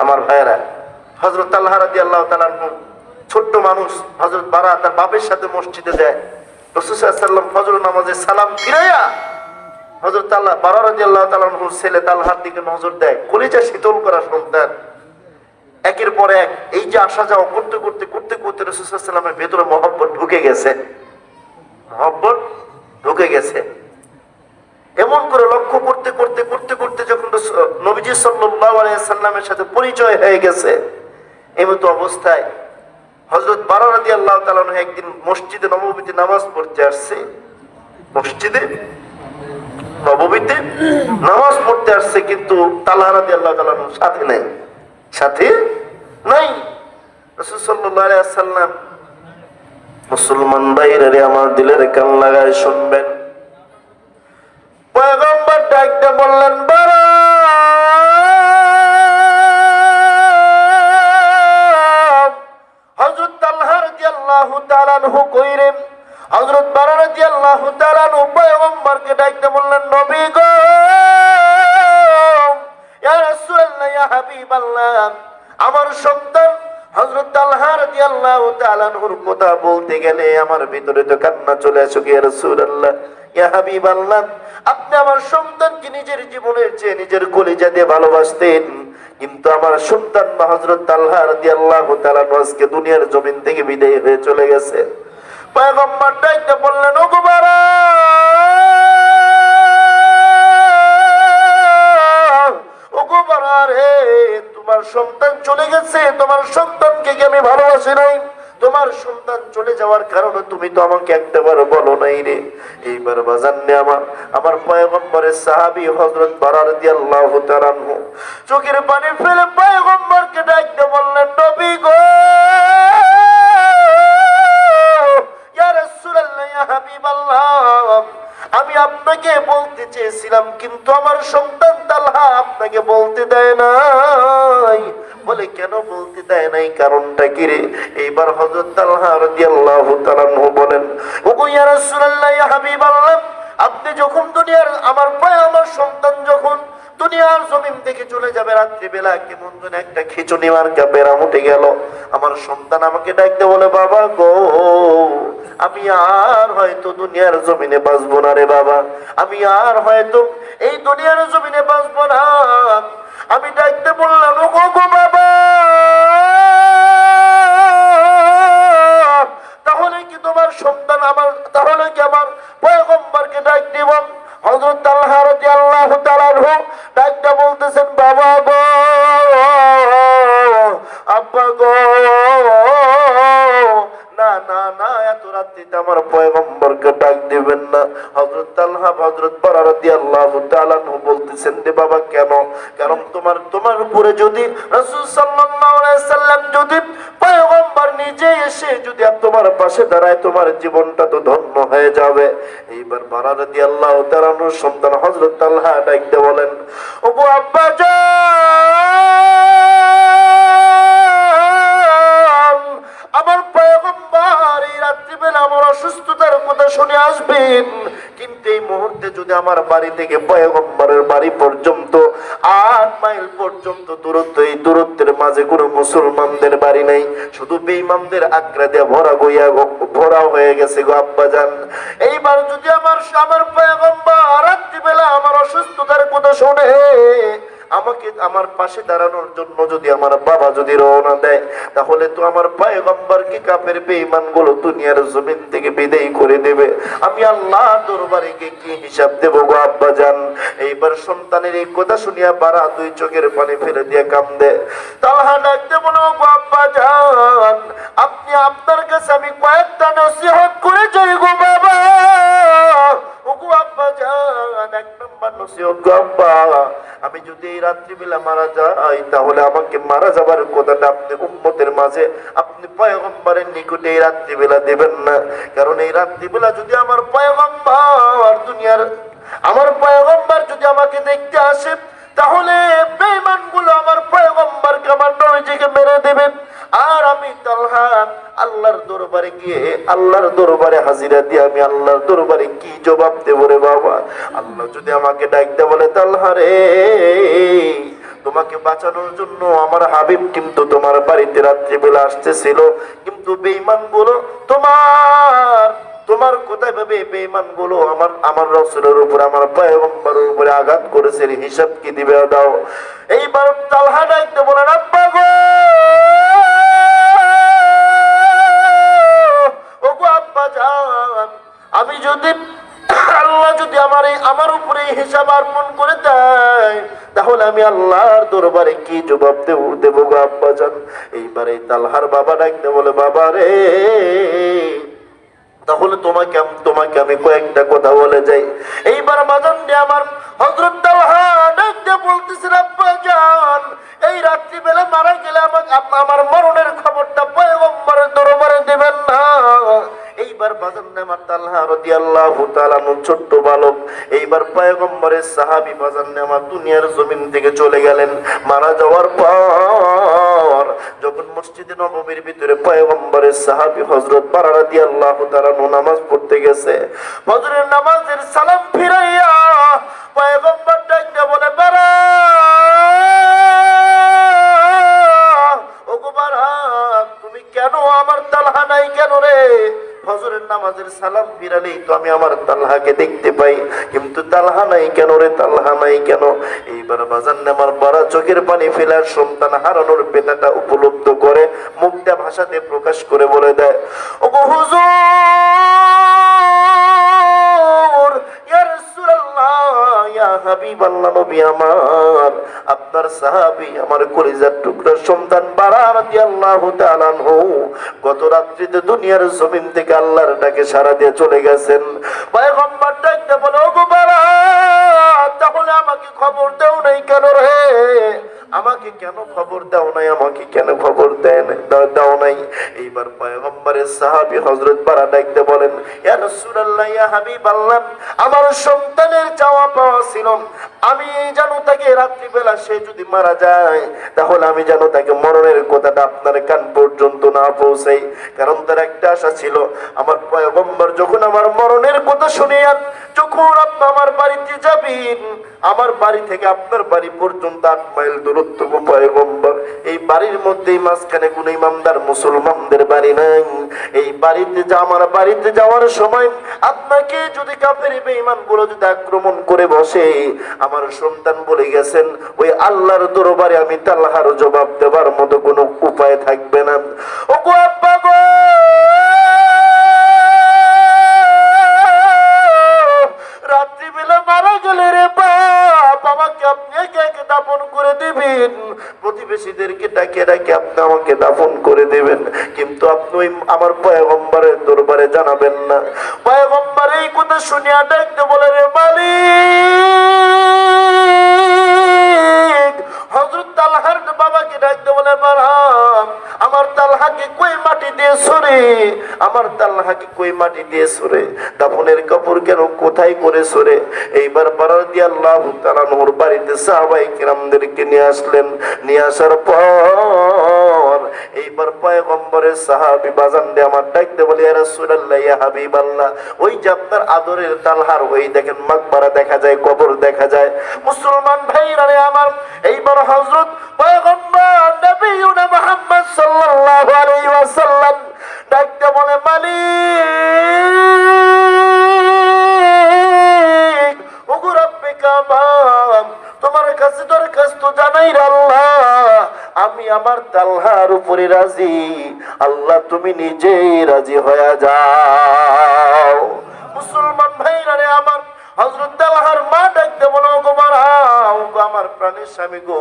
আমার ভাইয়েরা, হযরত তালহা রাদিয়াল্লাহু তাআলা আনহু ছোট্ট মানুষ, হযরত বারা তার বাপের সাথে মসজিদে যায়। রাসূল সাল্লাল্লাহু আলাইহি ওয়াসাল্লাম ফজর নামাজে সালাম ফিরাইয়া হযরত তালহা বারা রাদিয়াল্লাহু তাআলা আনহুর ছেলে তালহার দিকে নজর দেয়। কলিজা শীতল করা সন্তান, একের পর এক এই যে আসা যাওয়া করতে করতে করতে করতে রাসূল সাল্লাল্লাহু আলাইহি ওয়াসাল্লামের ভেতরে মহব্বত ঢুকে গেছে, মহব্বত ঢুকে গেছে। এমন করে লক্ষ্য করতে করতে করতে করতে যখন নবীজি সাল্লাল্লাহু আলাইহি ওয়াসাল্লামের সাথে পরিচয় হয়ে গেছে, এমতো অবস্থায় হযরত বারা রাদিয়াল্লাহু তাআলা আনহু একদিন মসজিদে নববীতে নামাজ পড়তে আসছে। মসজিদে নববীতে নামাজ পড়তে আসছে, কিন্তু তালহা রাদিয়াল্লাহু তাআলা আনহু সাথে নাই, সাথে নাই। রাসূল সাল্লাল্লাহু আলাইহি ওয়াসাল্লাম, মুসলমান ভাইরা আমার দিলের কান লাগায় শুনবেন, পয়গম্বর ডাকতে বললেন, বারা হযরত তালহা রাদিয়াল্লাহু তাআলা আনহু কইরে। হযরত বারা রাদিয়াল্লাহু তাআলা আনহু পয়গম্বরকে ডাকতে বললেন, নবী গো, ইয়া রাসূলুল্লাহ, ইয়া হাবিবাল্লাহ, আমার সন্তান হযরত তালহা রাদিয়াল্লাহু তাআলা আনহুর কথা বলতে গেলে আমার ভিতরে তো কান্না চলে আসে। ইয়া রাসূলুল্লাহ, ইয়া হাবিবাল্লাহ, আপনি আমার সন্তানকে নিজের জীবনের চেয়ে নিজের কলিজা দিয়ে ভালোবাসতেন, কিন্তু আমার সন্তান হযরত তালহা রাদিয়াল্লাহু তাআলা আজকে দুনিয়ার জমিন থেকে বিদায় হয়ে চলে গেছে। পয়গম্বর ডাকতে বললেন, ও গো বারা, ও গো বারা রে, তোমার সন্তান চলে গেছে, তোমার সন্তানকে কি আমি ভালোবাসি নাই? তোমার সন্তান চলে যাওয়ার কারণে তুমি তো আমাকে একটাবার বলো নাই রে। এইবার বাজান্নে আমার পয়গম্বরের সাহাবী হযরত বারা রাদিয়াল্লাহু তাআলা আনহু চোখের পানি ফেলে পয়গম্বরকে ডাকতে বললেন, নবী গো, ইয়া রাসূলুল্লাহ, ইয়া হাবিবাল্লাহ, আমি আপনাকে বলতে চেয়েছিলাম, কিন্তু আমার সন্তান তালহা আপনাকে বলতে দেয় নাই। বলে, কেন বলতে দেয় নাই, কারণটা কি রে? এইবার হযরত তালহা রাদিয়াল্লাহু তাআলা আনহু বলেন, ওগো ইয়া রাসূলুল্লাহ, ইয়া হাবিবাল্লাহ, আপনি যখন আমার সন্তান যখন দুনিয়ার জমিন থেকে চলে যাবে, রাত্রিবেলা কেমন যেন একটা খিচুনি মার্কা বেড়া উঠে গেল। আমার সন্তান আমাকে ডাকতে বলে, বাবা গো, আমি আর হয়তো দুনিয়ার জমিনে বাঁচবো না রে বাবা, আমি আর হয়তো এই দুনিয়ার জমিনে বাঁচবো না। আমি ডাকতে বললাম, ও গো বাবা, তাহলে কি তোমার সন্তান তাহলে কি আমার পয়গম্বরকে ডাক দিব? হযরত তালহা রাদিয়াল্লাহু তাআলা আনহু ডাকতে বলতেছেন, বাবা গো, আব্বা গো, না না না, এত রাত্রিতে আমার পয়গম্বরকে ডাক দিবেন না। হযরত তালহা হযরত বারা রাদিয়াল্লাহু তাআলা আনহু বলতেছেন, রে বাবা, কেন? কারণ তোমার উপরে যদি রাসূল সাল্লাল্লাহু আলাইহি ওয়াসাল্লাম, যদি পয়গম্বর নিজে এসে যদি তোমার পাশে দাঁড়ায়, তোমার জীবনটা তো ধন্য হয়ে যাবে। এইবার বারা রাদিয়াল্লাহু তাআলা আনহুর সন্তান হযরত তালহা ডাকতে বলেন, ওগো আব্বা জান, আমার পয়গম্বর এই রাত্রিবেলা আমার অসুস্থতার কথা শুনে আসবেন, কিন্তু এই মুহূর্তে যদি আমার বাড়ি থেকে পয়গম্বরের বাড়ি পর্যন্ত 8 মাইল পর্যন্ত দূরত্ব, এই দূরত্বের মাঝে কোনো মুসলমানদের বাড়ি নাই, শুধু বেঈমানদের আকরা দিয়ে ভরা হয়ে গেছে গো আব্বা জান। এইবার যদি আমার পয়গম্বর রাত্রিবেলা আমার অসুস্থতার কথা শুনে আমাকে আমার পাশে দাঁড়ানোর জন্য যদি আমার বাবা যদি রওনা দেয়, তাহলে তো আমার পয়গম্বরকে কাফের বেঈমান গুলো দুনিয়ার জমিন থেকে বিদায় করে দেবে। আমি আল্লাহর দরবারে গিয়ে কি হিসাব দেব গো আব্বা জান? এইবার সন্তানের এই কথা শুনিয়া বারা দুই চোখের পানি ফেলে দিয়ে কান্দে। তালহা ডাকতে বলো, গো আব্বা জান, আপনি আপনার কাছে আমি কয়েকটা নসিহত করে যাই গো বাবা। ওগো আব্বা জান, এক নম্বর নসিহত গো আব্বা, আমি যদি এই রাত্রিবেলা মারা যাই, তাহলে আমাকে মারা যাবার কথাটা আপনি উম্মতের মাঝে আপনি পয়গম্বরের নিকটে এই রাত্রিবেলা দেবেন না। কারণ এই রাত্রিবেলা যদি আমার পয়গম্বর যদি আমাকে দেখতে আসে, তাহলে বেঈমান গুলো আমার পয়গম্বরকে, আমার নবীজিকে মেরে দেবে। আর আমি তালহা আল্লাহর দরবারে গিয়ে আল্লাহর দরবারে হাজিরা দিয়ে আমি আল্লাহর দরবারে কি জবাব দেব রে বাবা? আল্লাহ যদি আমাকে ডাকতে বলে, তালহা রে, তোমাকে বাঁচানোর জন্য আমার হাবিব কিন্তু তোমার বাড়িতে রাত্রিবেলা আসতেছিল, কিন্তু বেঈমান গুলো তোমার কোথায় ভাবে বেঈমান গুলো আমার রাসূলের উপর, আমার পয়গম্বরের উপরে আঘাত করেছে, হিসাব কি দিবে দাও। এইবার তালহা ডাকতে বলেন, আব্বা গো, ওগো আব্বা জান, আমি যদি আল্লাহ যদি আমার উপরে হিসাব অর্পণ করে দেয়, তাহলে আমি আল্লাহর দরবারে কি জবাব দেবো গো আব্বা জান। এইবারে তালহার বাবা ডাকতে বলে, বাবা রে, তাহলে তোমাকে আমি কয়েকটা কথা বলে যাই। এইবার বাজান দিয়ে আমার হযরত তালহা ডাকতে বলতেছেন, আব্বা জান, এই রাত্রিবেলা মারা গেলে আমার মরণের খবরটা পয়গম্বরের দরবারে দেবেন না। এইবার বাজান আমার তালহা রাদিয়াল্লাহু তাআলা ছোট্ট বালক, এইবার পয়গম্বরের সাহাবী বাজান আমার দুনিয়ার জমিন থেকে চলে গেলেন। মারা যাওয়ার পর যখন মসজিদে নববীর ভিতরে পয়গম্বরের সাহাবী হযরত বারা রাদিয়াল্লাহু তাআলা নামাজ পড়তে গেছে, ফজরের নামাজের সালাম ফিরাইয়া পয়গম্বর ডাকতে বলে, বারা, ওগো বারা, তুমি কেন আমার তালহা নাই কেন রে? ফজরের নামাজের সালাম ফিরালেই তো আমি আমার তালহাকে দেখতে পাই, কিন্তু তালহা নাই কেন রে, তালহা নাই কেন? এইবার বাজান আমার বারা চোখের পানি ফেলার সন্তান হারানোর বেদনাটা উপলব্ধ করে মুখটা ভাষাতে প্রকাশ করে বলে দেয়, ওগো হুজুর, ইয়া রাসূলুল্লাহ, ইয়া হাবিবাল্লাহ, নবী আমার, আপনার সাহাবী, আমার কলিজার টুকরা সন্তান বারা রাদিয়াল্লাহু তাআলা আনহু গত রাত্রিতে দুনিয়ার জমিন থেকে আল্লাহর ডাকে সাড়া দিয়ে চলে গেছেন। পয়গম্বর ডাকতে বলে, ওগো বারা, তাহলে আমাকে খবর দাও নাই কেন রে? আমাকে কেন খবর দাও নাই? আমাকে কেন খবর দাও নাই? এইবার পয়গম্বরের সাহাবী হযরত বারা ডাকতে বলেন, ইয়া রাসূলুল্লাহ, ইয়া হাবিবাল্লাহ, আমার সন্তানের চাওয়া পাওয়া ছিল, আমি জানো তাকে রাত্রিবেলা সে যদি মারা যায়, তাহলে আমি জানো তাকে মরণের কথাটা আপনার কান পর্যন্ত না পৌঁছাই। কারণ তার একটা আশা ছিল, আমার পয়গম্বর যখন আমার মরণের কথা শুনিয়ান, যখন আপনি আমার বাড়িতে যাবেন, আমার বাড়ি থেকে আপনার বাড়ি পর্যন্ত 8 মাইল দূরত্ব পয়গম্বর, এই বাড়ির মধ্যে মাঝখানে কোন ইমানদার মুসলমানদের বাড়ি নাই। এই আমার বাড়িতে যাওয়ার সময় আপনাকে যদি কাফের বেঈমান গুলো যদি আক্রমণ করে বসে, আমার সন্তান বলে গেছেন, ওই আল্লাহর দরবারে আমি তালহার জবাব দেবার মতো কোনো উপায় থাকবে না। ওগো আব্বা গো, রাত্রিবেলা মারা গেলে রে বাপ, আমাকে আপনি একে একে দাফন করে দিবেন, প্রতিবেশীদেরকে ডাকে ডাকে আপনি আমাকে দাফন করে দেবেন, কিন্তু আপনি আমার পয়গম্বরের দরবারে জানাবেন না। পয়গম্বর এই কথা শুনিয়া ডাকতে বলে, রে মালিক, হযরত তালহার বাবাকে ডাকতে বলে, বারা, আমার তালহাকে কই মাটি দিয়ে সরে, আমার তালহাকে কই মাটি দিয়ে সরে, দাফনের কাপড় কেন কোথায় করে সরে? এইবার বারা রাদিয়াল্লাহু তাআলা নূর বাড়িতে সাহাবায়ে কিরামদেরকে নিয়ে আসলেন। নিয়ে আসার পর এইবার পয়গম্বরের সাহাবী বাজান দিয়ে আমার ডাকতে বলে, ইয়া রাসূলুল্লাহ, ইয়া হাবিবাল্লাহ, ওই যে আপনার আদরের তালহার ওই দেখেন মাকবারা দেখা যায়, কবর দেখা যায়। মুসলমান ভাইরা রে আমার, এইবার হযরত পয়গম্বর নবিয়ুনা মুহাম্মদ সাল্লাল্লাহু আলাইহি ওয়াসাল্লাম ডাকতে বলে, মালিক, ওগো রব্বে কাবা, তোমার কাছে দরখাস্ত জানাই রে আল্লাহ, আমি আমার তালহার উপরে রাজি, আল্লাহ তুমি নিজেই রাজি হয়ে যাও। মুসলমান ভাইরা রে আমার, হযরত তালহার মা ডাকতে বলো, ওগো বারা, ওগো আমার প্রাণের স্বামী গো,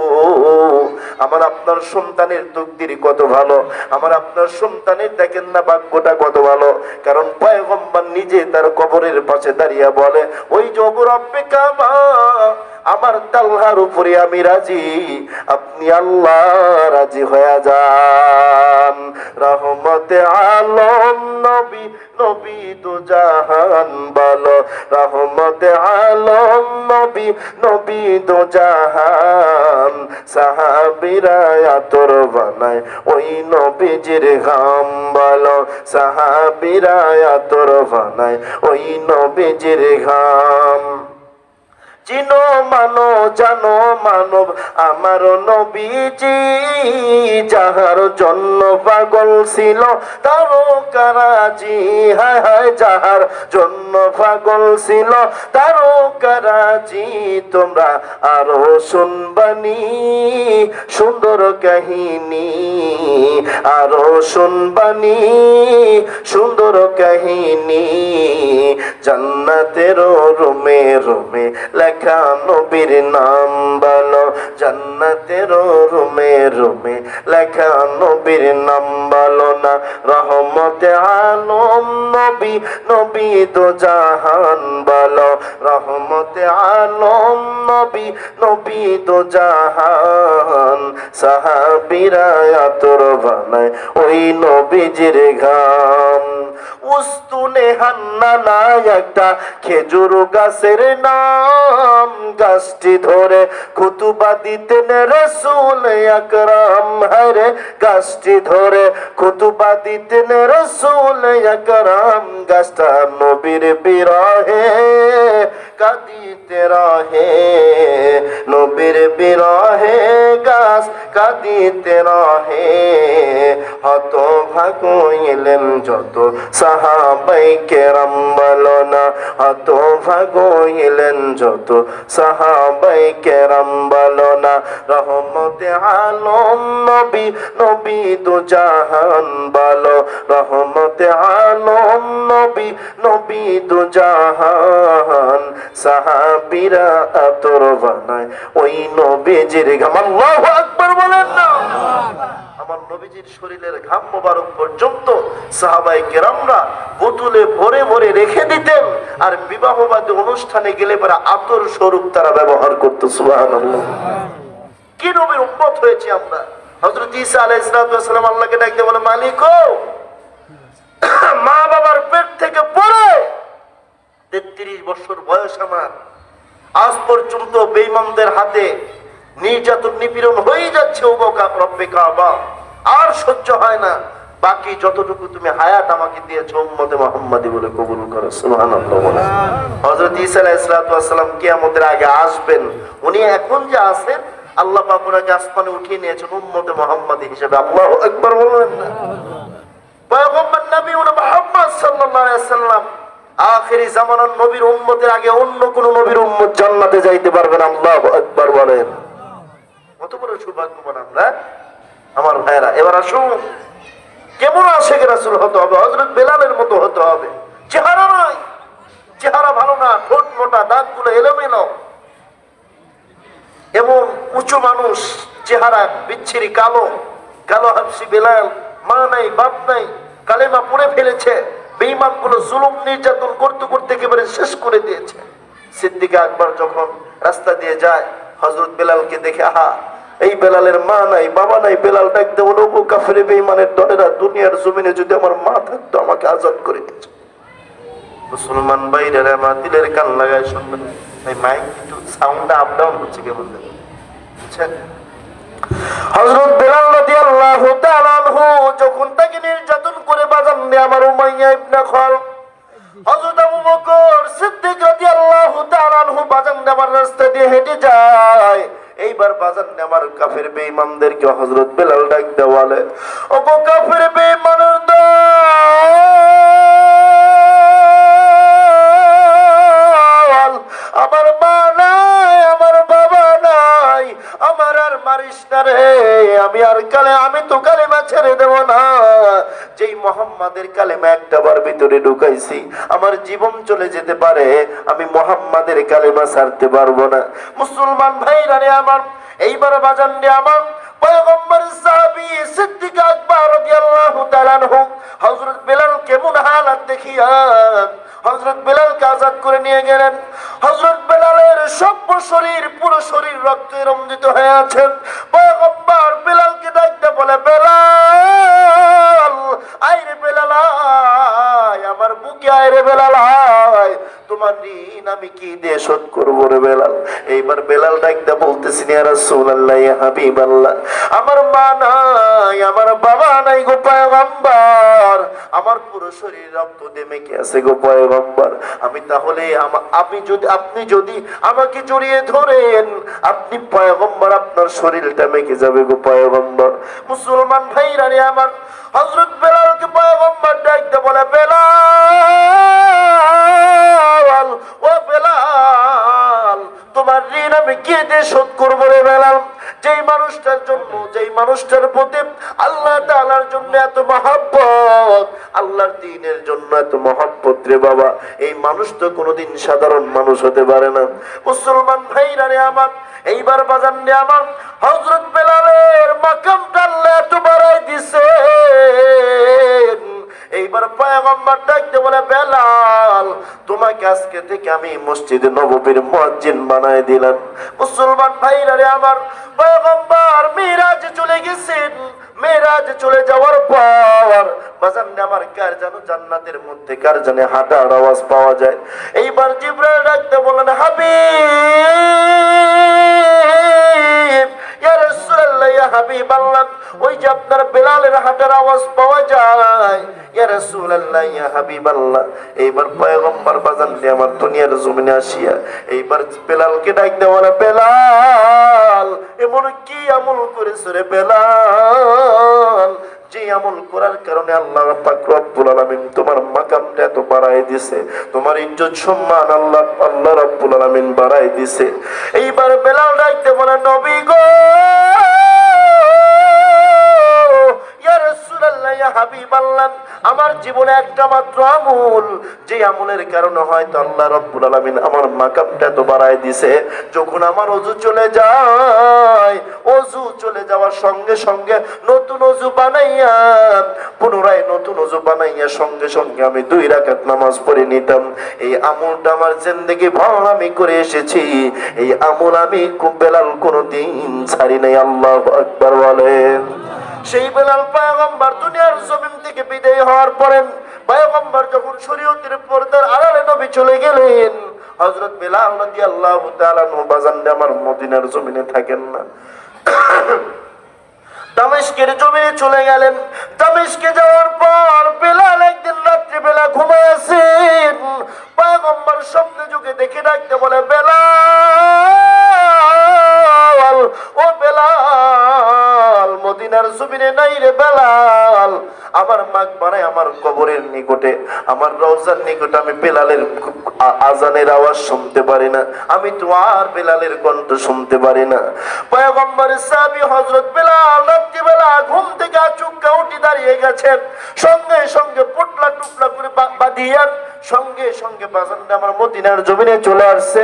আমার আপনার সন্তানের তকদির কত ভালো, আমার আপনার সন্তানের দেখেন না ভাগ্যটা কত ভালো। কারণ পয়গম্বর নিজে তার কবরের পাশে দাঁড়িয়ে বলে, ওই যে ওগো রব্বে কাবা, আমার তালহার উপরে আমি রাজি, আপনি আল্লাহ রাজি হয়ে যান। রহমতে আলম নবী, নবী দু জাহান বলো, রহমতে আলম নবী, নবী দু জাহান, সাহাবীরা আতর বানায় ওই নবীজির ঘাম বলো, সাহাবীরা আতর বানায় ওই নবীজির ঘাম। চিনো মানো জানো মানব আমার নবীজি, যাহার জন্য পাগল ছিল তারকারাজি, হায় হায় যাহার জন্য পাগল ছিল তারকারাজি। তোমরা আরো শুনবানি সুন্দর কাহিনী, আরো শুনবানি সুন্দর কাহিনী। জান্নাতের রুমে রুমে লেখা নবীর নাম বলো, জান্নাতের রুমে রুমে লেখা নবীর নাম বলো না। রহমতে আলম নবী, নবী তো জাহান বলো, রহমতে আলম নবী, নবী তো জাহান। সাহাবীরা আতর বানায় ওই নবীজির ঘাম। উস্তুনে হান্নানা একটা খেজুর গাছের নাম, গাছটি ধরে খুতুবা দিতেন রাসূল আকরাম, হরে গাছটি ধরে খুতুবা দিতেন রাসূল আকরাম। গাছটা নবীর বিরহে কাঁদিতে রহে, নবীর বিরহে গাছ কাঁদিতে রহে। হতভাগ্য এলেন যত সাহাবাই কেরাম বলো না, হতভাগ্য এলেন যত সাহাবাই কেরাম বলো না। রহমতে আলম নবী, নবী দু জাহান বলো, রহমতে আলম নবী, নবী দু জাহান। সাহাবীরা আতর বানায় ওই নবীজির ঘাম। আল্লাহু আকবার বলেন না। আমার নবীজির শরীরের ঘাম মোবারক পর্যন্ত সাহাবায়ে কেরামরা বোতলে ভরে ভরে রেখে দিতেন, আর বিবাহবাদী অনুষ্ঠানে গেলে পরে আতর স্বরূপ তারা ব্যবহার করত। সুবহানাল্লাহ। কি নবীর উম্মত হয়েছে আমরা। হযরত ঈসা আলাইহিস সালাম আল্লাহকে ডাকতে বলে, মালিক ও, মা বাবার পেট থেকে পড়ে 33 বছর বয়স আমার, আজ পর্যন্ত বেঈমানদের হাতে নির্যাতন নিপীড়ন হয়ে যাচ্ছে। ও রব্বে কাবা, আর সহ্য হয় না। বাকি যতটুকু তুমি হায়াত আমাকে দিয়েছো উম্মতে মুহাম্মাদি বলে কবুল করো। সুবহানাল্লাহ। হযরত ঈসা আলাইহিস সালাম কিয়ামতের আগে আসবেন। উনি এখন যে আছেন, আল্লাহ পাক ওনাকে আসমানে উঠিয়ে নিয়েছেন উম্মতে মুহাম্মাদি হিসেবে। আল্লাহু আকবার বলেন না। পয়গম্বর নবী মুহাম্মদ সাল্লাল্লাহু আলাইহি ওয়াসাল্লাম আখিরি জামানার নবীর উম্মতের আগে অন্য কোন নবীর উম্মত জান্নাতে যাইতে পারবে না। আল্লাহু আকবার বলেন। কত বড় সৌভাগ্যবান আমরা আমার ভাইরা। এবার আসুন, কেমন আশিক রাসূল হতে হবে? হযরত বেলালের মতো হতে হবে। চেহারা নাই, চেহারা ভালো না, ঠোঁট মোটা, দাঁতগুলো এলোমেলো, এমন উঁচু মানুষ, চেহারা বিচ্ছিরি কালো, কালো হাবশি বেলাল, মা নাই বাপ নাই, কালেমা পড়ে ফেলেছে। বেঈমানগুলো জুলুম নির্যাতন করতে করতে একেবারে শেষ করে দিয়েছে। সিদ্দিক আকবর যখন রাস্তা দিয়ে যায়, হযরত বেলালকে দেখে, আহা, এই বেলালের মা নাই বাবা নাই। বেলাল ডাকতে বলো, ও কাফের বেঈমানের দলেরা, দুনিয়ার জমিনে যদি আমার মা থাকতো আমাকে আজাদ করে দিত। মুসলমান ভাইরা মা দিলের কান লাগায় শুনবেন। এই মাইক একটু সাউন্ডটা আপ ডাউন হচ্ছে কেমন বুঝছেন? হযরত বেলাল রাদিয়াল্লাহু তাআলা আনহু যখন তাকে নির্যাতন করে বাজান দিয়ে আমার উমাইয়া ইবনে খালদ, হযরত আবু বকর সিদ্দিক রাদিয়াল্লাহু তাআলা আনহু বাজান দিয়ে আমার রাস্তা দিয়ে হেঁটে যায়। এইবার বাজান দিয়ে আমার কাফের বেঈমানদেরকে হযরত বেলাল ডাক দেওয়া বলে, ও গো কাফের বেঈমানের দল, আমার মা নাই, আমার বাবা নাই, আমার আর মারিস না রে। আমি তো কালেমা ছেড়ে দেব না। যেই মুহাম্মাদের কালেমা একটাবার ভিতরে ঢুকাইছি, আমার জীবন চলে যেতে পারে, আমি মুহাম্মাদের কালেমা ছাড়তে পারবো না। মুসলমান ভাইরা রে আমার, এইবার বাজান রে আমার পয়গম্বর সাহাবী সিদ্দিক আকবর রাদিয়াল্লাহু তাআলা আনহু হযরত বেলাল কেমন হালাত দেখিয়া হযরত বেলালকে আজাদ করে নিয়ে গেলেন। হযরত বেলালের সর্ব শরীর, পুরো শরীর রক্তে রঞ্জিত হয়ে আছে। পয়গম্বর বেলালকে ডাকতে বলে, বেলাল আইরে বেলাল আয়, আমার বুকে আইরে বেলাল আয়, তোমার ঋণ আমি কি দিয়ে শোধ করব? করবো রে বেলাল। এইবার বেলাল ডাকতে বলতেছি ইয়া রাসূলুল্লাহ ইয়া হাবিবাল্লাহ, আমার মা নাই, আমার বাবা নাই গো পয়গম্বর, আমার পুরো শরীর রক্ত দিয়ে মেখে আছে গো পয়গম্বর। আমি তাহলে আপনি যদি আমাকে জড়িয়ে ধরেন, আপনি পয়গম্বর, আপনার শরীরটা মেখে যাবে গো পয়গম্বর। মুসলমান ভাইরা রে আমার, হযরত বেলালকে পয়গম্বর ডাকতে বলে, বেলাল, ও বেলাল, তোমার ঋণ আমি কে দিয়ে শোধ করবো রে বেলাল? যেই মানুষটার জন্য, যেই মানুষটার প্রতি আল্লাহ তাআলার জন্য এত মহব্বত, আল্লাহর দ্বীনের জন্য এত মহব্বত রে বাবা, এই মানুষ তো কোনোদিন সাধারণ মানুষ হতে পারে না। মুসলমান ভাইরা রে আমার, এইবার বাজান রে আমার, হযরত বেলালের মাকামটা আল্লাহ এত বাড়াই দিছে। এইবার পয়গম্বর ডাকতে বলে, বেলাল, তোমাকে আজকে থেকে আমি মসজিদে নববীর মুয়াজ্জিন বানায় দিলাম। মুসলমান ভাইরা রে আমার, পয়গম্বর মিরাজে চলে গেছেন। মেরাজে চলে যাওয়ার পর বাজান আমার, কার জানো জান্নাতের মধ্যে কার জানে হাঁটার আওয়াজ পাওয়া যায়। এইবার জিবরাইল ডাকতে বলেন, হাবিব, ইয়া রাসূলুল্লাহ ইয়া হাবিবাল্লাহ, ওই যে আপনার বেলালের হাঁটার আওয়াজ পাওয়া যায়, ইয়া রাসূলুল্লাহ ইয়া হাবিবাল্লাহ। এইবার পয়গম্বর বাজান আমার দুনিয়ার জমিনে আসিয়া এইবার বেলালকে ডাকতে বলে, বেলাল, এমন কি আমল করেছো রে বেলাল, যে আমল করার কারণে আল্লাহ পাক রব্বুল আলামিন তোমার মাকামটা এত বাড়ায় দিয়েছে, তোমার ইজ্জত সম্মান আল্লাহ রব্বুল আলামিন বাড়ায় দিয়েছে। এইবার বেলাল ডাকতে বলে, নবী গো, ইয়া রাসূলুল্লাহ ইয়া হাবিবাল্লাহ, আমার জীবনে একটা মাত্র আমল, যে আমলের কারণে হয়তো আল্লাহ রব্বুল আলামিন আমার মাকামটা তো বাড়ায় দিছে। যখন আমার ওযু চলে যায়, ওযু চলে যাওয়ার সঙ্গে সঙ্গে নতুন ওযু বানাইয়া, পুনরায় নতুন ওযু বানাইয়া সঙ্গে সঙ্গে আমি 2 রাকাত নামাজ পড়ে নিতাম। এই আমলটা আমার জিন্দেগি ভর আমি করে এসেছি। এই আমল আমি বেলাল কোনোদিন ছাড়ি নাই। আল্লাহু আকবার বলেন। সেই বেলাল পয়গম্বর দুনিয়ার জমিন থেকে বিদায় হওয়ার পরে, পয়গম্বর যখন শরীয়তের পর্দার আড়ালে নবী চলে গেলেন, হযরত বেলাল রাদিয়াল্লাহু তাআলা আনহু বাজান আমার মদিনার জমিনে থাকেন না, দামেস্কের জমিনে চলে গেলেন। দামেস্কে যাওয়ার পর বেলাল একদিন রাত্রিবেলা ঘুমায় আছেন, পয়গম্বর স্বপ্নে যুগে দেখে ডাকতে বলে, বেলাল, ও বেলাল, মদিনার জমিনে নাই রে বেলাল, আমার মাকবারায়, আমার কবরের নিকটে, আমার রওজার নিকটে আমি বেলালের আজানের আওয়াজ শুনতে পারি না, আমি তো আর বেলালের কণ্ঠ শুনতে পারি না। পয়গম্বরের সাহাবী হযরত বেলাল রাত্রিবেলা ঘুম থেকে আচমকা উঠে দাঁড়িয়ে গেছেন, সঙ্গে সঙ্গে পোটলা টুকরা করে বাঁধিয়া সঙ্গে সঙ্গে বাজানটা আমার মদিনার জমিনে চলে আসছে।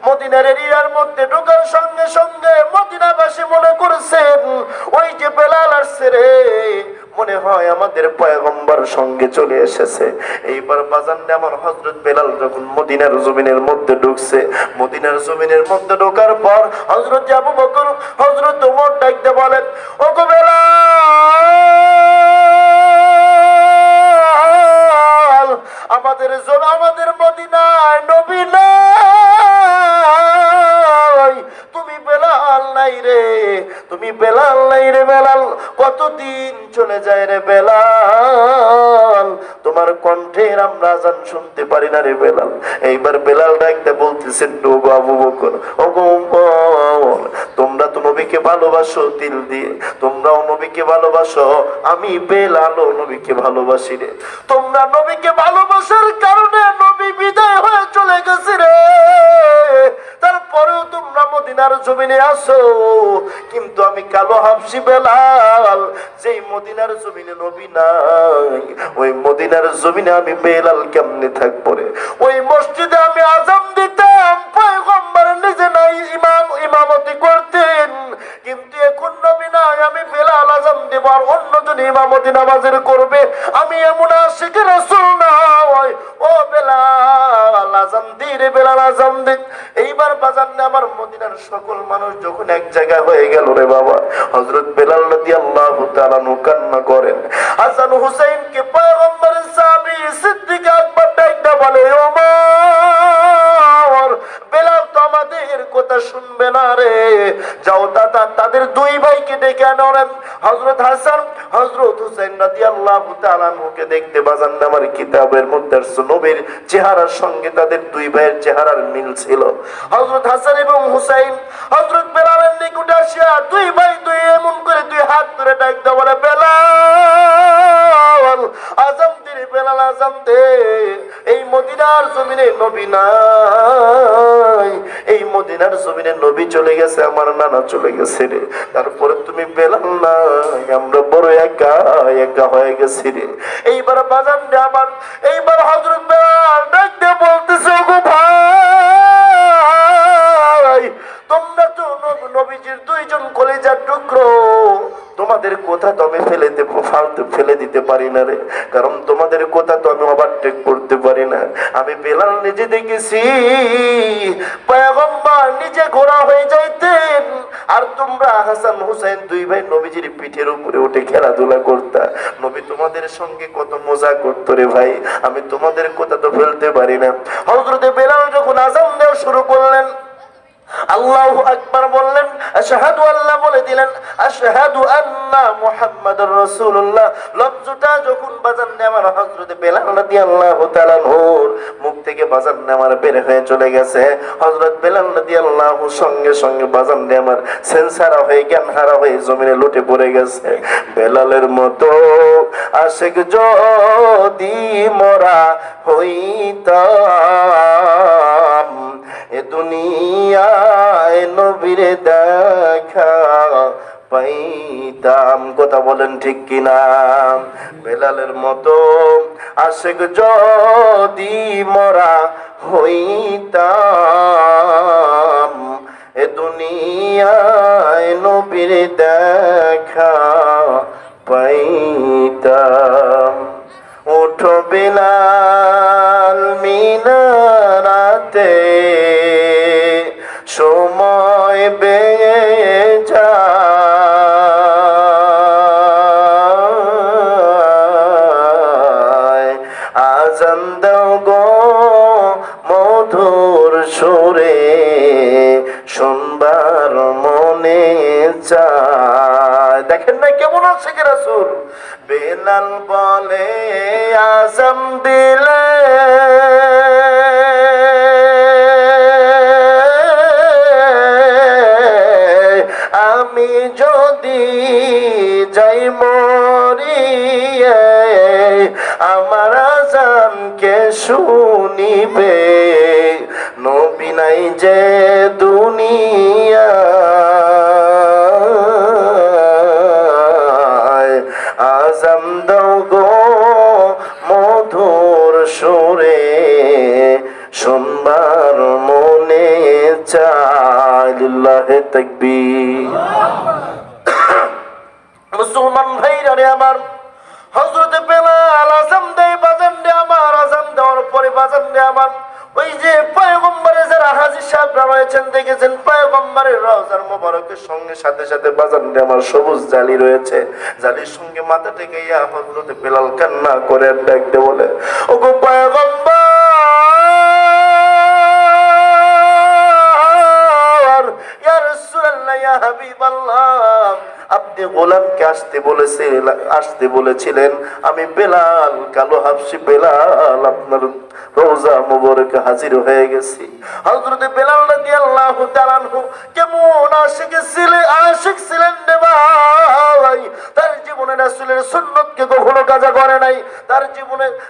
মদিনার এরিয়ার মধ্যে ঢোকার সঙ্গে সঙ্গে মদিনাবাসী মনে করেছেন, ওই যে বেলাল আসছে রে, মনে হয় আমাদের পয়গম্বর সঙ্গে চলে এসেছে। এইবার বাজানটা আমার হযরত বেলাল যখন মদিনার জমিনের মধ্যে ঢুকছে, মদিনার জমিনের মধ্যে ঢোকার পর হযরত আবু বকর, হযরত ওমর ডাকতে বলেন, ও গো বেলাল, আমাদের মদিনায় নবী নাই, তুমি বেলাল নাই রে, তুমি বেলাল নাই রে বেলাল, কতদিন চলে যায় রে বেলাল, তোমার কণ্ঠের আমরা আজান শুনতে পারি না রে বেলাল। এইবার বেলাল ডাকতে বলতেছেন, ও গো আবু বকর, ও গো ওমর, তোমরা তো নবীকে ভালোবাসো দিল দিয়ে, তোমরাও নবীকে ভালোবাসো, আমি বেলালও নবীকে ভালোবাসি রে। তোমরা নবীকে ভালোবাসার কারণে নবী বিদায় হয়ে চলে গেছে রে, তারপরেও তোমরা মদিনার জমিনে আসো, কিন্তু আমি কালো হাবশি বেলাল, যেই মদিনার জমিনে নবী নাই, ওই মদিনার জমিনে আমি বেলাল কেমনে থাকবো রে? ওই মসজিদে আমি আযান দিতাম, পয়গম্বর নিজে নাই ইমামতি করতেন, কিন্তু এখন নবী নাই, আমি বেলাল আযান দেব আর অন্যজন ইমামতি নামাজের করবে, আমি এমন আশিক রাসূল নই। ও বেলাল আযান দি রে, বেলাল আযান দি। এইবার বাজান আমার মদিনার সকল মানুষ যখন এক জায়গায় হয়ে গেল রে বাবা, হযরত বেলাল রাদিয়াল্লাহু তাআলা কান্না করেন। হাসান হুসাইনকে পয়গম্বরের সাহাবী সিদ্দিক আকবর ডাকতে বলে, ওমর, বেলাল তো করেন। হযরত হাসান হযরত হুসাইন রাদিয়াল্লাহু তাআলা আনহুকে দেখতে বাজান আমার কিতাবের মধ্যে নবীর চেহারার সঙ্গে তাদের দুই ভাইয়ের চেহারার মিল ছিল। হযরত হাসান এবং হুসাইন হযরত বেলালের নিকটে আসিয়া দুই ভাই দুই এমন করে দুই হাত ধরে ডাক দেওয়া বলে, বেলাল আযান দে, বেলাল আযান দে। এই মদিনার জমিনে নবী নাই, এই মদিনার জমিনে নবী চলে গেছে, আমার নানা চলে গেছে রে। তারপরে তুমি বেলাল নাই, আমরা বড় একা একা হয়ে গেছি রে। এইবার বাজান রে আমার, এইবার হযরত বেলাল ডাক দিয়ে বলতেছে, ওগো ভাই তোমরা তো নবীজির দুইজন কলিজার টুকরো, তোমাদের কথা তো আমি ফেলে দিতে পারি না রে, কারণ তোমাদের কথা তো আমি ওভারটেক করতে পারি না। আমি বেলাল নিজে দেখেছি পয়গম্বর নিজে ঘোড়া হয়ে যাইতেন, আর তোমরা হাসান হুসাইন দুই ভাই নবীজির পিঠের উপরে উঠে খেলাধুলা করতা। নবী তোমাদের সঙ্গে কত মজা করতো রে ভাই, আমি তোমাদের কথা তো ফেলতে পারি না। হযরত বেলাল যখন আযান দেওয়া শুরু করলেন, আল্লাহু আকবার বললেন, আশহাদু আল্লাহ বলে দিলেন, আশহাদু আন্না মুহাম্মাদুর রাসূলুল্লাহ লফজটা যখন বাজান আমার হযরত বেলাল রাদিয়াল্লাহু তাআলা নূর মুখ থেকে বাজান আমার বের হয়ে চলে গেছে। হযরত বেলাল রাদিয়াল্লাহু সঙ্গে সঙ্গে বাজান আমার সেন্সারা হয়ে জ্ঞানহারা হয়ে জমিনে লুটে পড়ে গেছে। বেলালের মতো আশিক যদি মোরা হইতাম, এ দুনিয়ায় নবীরে দেখা পাইতাম। কথা বলেন ঠিক কিনা? বেলালের মতো আশিক যদি মোরা হইতাম, এ দুনিয়ায় নবীরে দেখা পাইতাম। উঠো বেলাল মিনারাতে, সময় বেয়ে যায়, আযান দাও গো মধুর সুরে, শুনবার মনে চায়। দেখেন না কেমন আছে কে রাসূল। বেলাল বলে আযান দিলে আমি যদি যাই মরিয়ে, আমার আযান কে শুনিবে, নবী নাই যে দুনিয়ায়। আযান দাও গো মধুর সুরে, শুনবার মনে চায়। লিল্লাহি তাকবীর। মুসলমান ভাইরা রে আমার, হযরত বেলাল আযান দেয়, বাজান দে আমার আযান দেওয়ার পরে বাজান দে আমার ওই যে পয়গম্বরের যারা হাজী সাহেবরা রয়েছেন দেখেছেন, পয়গম্বরের রওজার মোবারকের সঙ্গে সাথে সাথে বাজান দে আমার সবুজ জালি রয়েছে, জালির সঙ্গে মাথা থেকে ইয়া হযরত বেলাল কান্না করে ডাক দে বলে, ওগো পয়গম্বর, ইয়া রাসূলুল্লাহ, ইয়া হাবিবাল্লাহ, আপনি গোলামকে আসতে বলেছিলেন, আমি বেলাল কালো হাবশী বেলাল আপনার রওজা মুবারকে হাজির হয়ে গেছি। হযরত বেলাল রাদিয়াল্লাহু তাআলা আনহু কেমন আশিক ছিলেন রে ভাই। তার জীবনে রাসূলের সুন্নতকে কখনো কাজা করে নাই।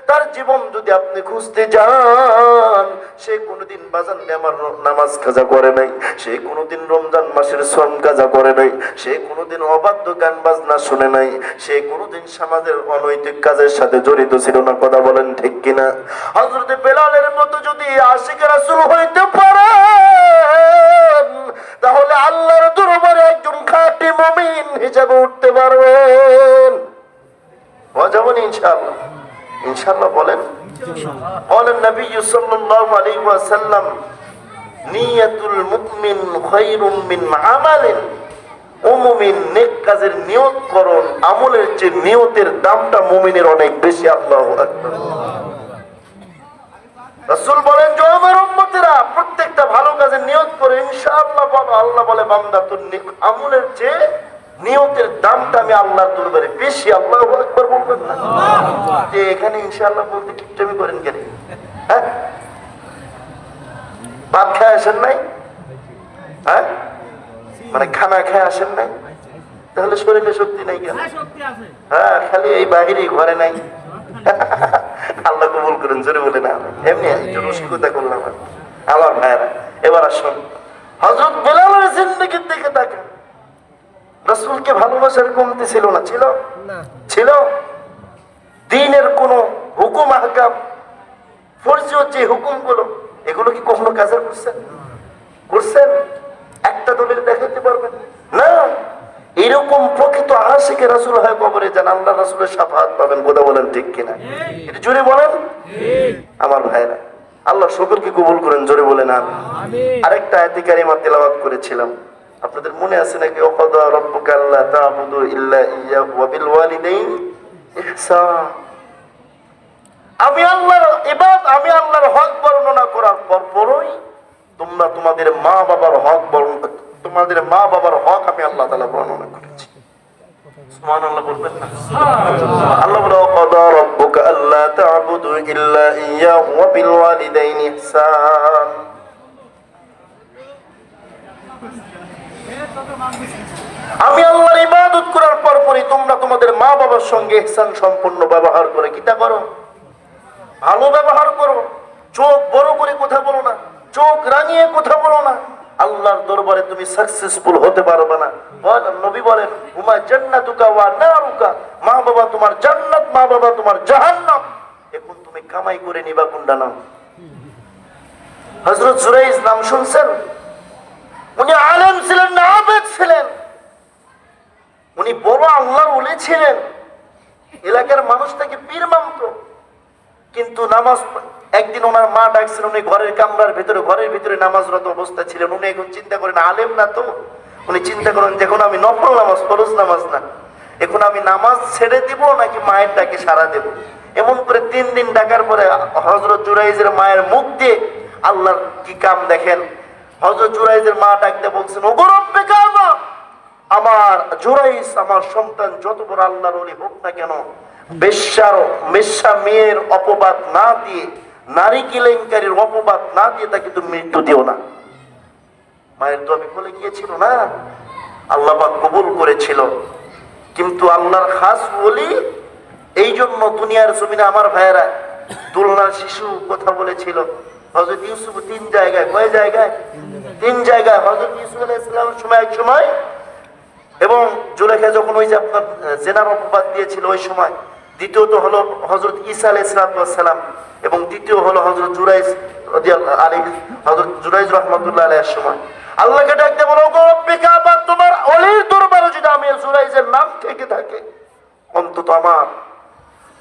তার জীবন যদি আপনি খুঁজতে যান, সে কোনোদিন বাজান আমার নামাজ কাজা করে নাই, সে কোনোদিন রমজান মাসের শ্রম কাজা করে নাই, সে কোনোদিন অবাধ্য গান বাজনা শুনে নাই, সে কোনোদিন সমাজের অনৈতিক কাজের সাথে জড়িত ছিল না। কথা বলেন ঠিক কিনা? হযরত বেলালের মতো যদি আশিক রাসূল হইতে পারে, তাহলে আল্লাহর দরবারে একজন খাঁটি মুমিন হিসেবে উঠতে পারবেন। যাবেন ইনশাআল্লাহ। ইনশাআল্লাহ বলেন। বলেন নবী সাল্লাল্লাহু আলাইহি ওয়াসাল্লাম, নিয়াতুল মুমিন খায়রুম মিন আমালিন। ও মুমিন, নেক কাজের নিয়ত করুন, আমলের চেয়ে নিয়তের দামটা মুমিনের অনেক বেশি। আল্লাহু আকবার। রাসূল বলেন, যে আমার উম্মতেরা প্রত্যেকটা ভালো কাজের নিয়ত করে ইনশাআল্লাহ বলো। আল্লাহ বলে, বান্দা তোর আমলের চেয়ে নিয়তের দামটা আমি আল্লাহর দরবারে বেশি। আল্লাহু আকবার বলবেন না? যে এখানে ইনশাআল্লাহ বলতে কিপটামি করেন কেন? হ্যাঁ, ভাত খায় আসেন নাই? হ্যাঁ, মানে খানা খায় আসেন নাই? তাহলে শরীরে শক্তি নাই কেন? হ্যাঁ, খালি এই বাহিরে ঘরে নাই। আল্লাহ কবুল করেন, জোরে বলে না। এমনি একটু রসিকতা করলাম আমার ভাইয়েরা। এবার আসুন, হযরত বেলালের জিন্দেগির দিকে তাকান। রাসূলকে ভালোবাসার কমতি ছিল না? ছিল, ছিল। দ্বীনের কোন হুকুম আহকাম, ফরজিয়ত যে হুকুমগুলো, এগুলো কি কখনো কাজে করছেন? করছেন? একটা দলিল দেখাতে পারবেন না? এরকম প্রকৃত আশিকে রাসূল হয় কবরে যান, আল্লাহ রাসূলের শাফাআত পাবেন। কথা বলেন ঠিক কিনা? এটা জোরে বলেন আমার ভাইরা। আল্লাহ সকলকে কবুল করেন, জোরে বলেন আমিন। আরেকটা আয়াতে কারিমা তেলাওয়াত করেছিলাম, আপনাদের মনে আছে নাকি? ওয়াকাদা রাব্বুকা আল্লা তা'বুদু ইল্লা ইয়্যাহু ওয়া বিল ওয়ালিদাইনি ইহসান। আমি আল্লাহর ইবাদত, আমি আল্লাহর হক বর্ণনা করার পরপরই তোমরা তোমাদের মা বাবার হক তোমাদের মা বাবার হক আমি আল্লাহ তাআলা বর্ণনা করেছি। সুবহানাল্লাহ বলবেন না? আল্লাহ বলে ওয়াকাদা রাব্বুকা আল্লা তা'বুদু ইল্লা ইয়্যাহু ওয়া বিল ওয়ালিদাইনি ইহসান। আমি আল্লাহর ইবাদত করার পরপরই তোমরা তোমাদের মা বাবার সঙ্গে ইহসান সম্পূর্ণ ব্যবহার করে কিতা করো? ভালো ব্যবহার করো। চোখ বড় করে কথা বলো না, চোখ রাঙিয়ে কথা বলো না। আল্লাহর দরবারে তুমি সাকসেসফুল হতে পারবে না। নবী বলেন হুমা জান্নাতুকা ওয়া নারুকা, মা বাবা তোমার জান্নাত, মা বাবা তোমার জাহান্নাম। এখন তুমি কামাই করে নিবা কোনটা নাম? হযরত জুরাইজ নাম শুনছেন? উনি আলেম ছিলেন না আবেদ ছিলেন? উনি বড় আল্লাহর ওলি ছিলেন, এলাকার মানুষ তাকে পীর মানত। কিন্তু নামাজ, একদিন ওনার মা ডাকছেন, উনি ঘরের কামরার ভিতরে, ঘরের ভিতরে নামাজরত অবস্থা ছিলেন। উনি এখন চিন্তা করেন আলেম না তো, উনি চিন্তা করেন যখন আমি নফল নামাজ, ফরজ নামাজ না, এখন আমি নামাজ ছেড়ে দিব নাকি মায়ের ডাকে সাড়া দেব। এমন করে 3 দিন ডাকার পরে হযরত জুরাইজের মায়ের মুখ দিয়ে আল্লাহর কি কাম দেখেন। হযরত জুরাইজের মা ডাকতে বলছেন, ওগো রব্বে কাবা, আমার জুরাইজ, আমার সন্তান যত বড় আল্লাহর ওলি হোক না কেন, বেশ্যা মেয়ের অপবাদ না দিয়ে, নারী কেলেঙ্কারির অপবাদ না দিয়ে তাকে তুমি মৃত্যু দিও না। মায়ের তো আমি বলে গিয়েছিল না, আল্লাহ পাক কবুল করেছিল। কিন্তু আল্লাহর খাস ওলি, এই জন্য দুনিয়ার জমিনে আমার ভাইয়েরা দুলনার শিশু কথা বলেছিল। হযরত ইউসুফ 3 জায়গায়, কয় জায়গায়? 3 জায়গায়। হযরত ইউসুফ আলাইহিস সালামের সময় এক সময়, এবং জুলেখা যখন ওই যে আপনার জেনার অপবাদ দিয়েছিল ওই সময়। দ্বিতীয়ত হলো হযরত ঈসা আলাইহিস সালাম, এবং দ্বিতীয় হলো হযরত জুরাইজ রাদিয়াল্লাহু আলাইহি, হযরত জুরাইজ রাহমাতুল্লাহ আলাইহির সময়। আল্লাহকে ডাকতে বলো, ওগো রব্বে কাবা, তোমার ওলির দরবারে যদি আমি জুরাইজের নাম থেকে থাকে, অন্তত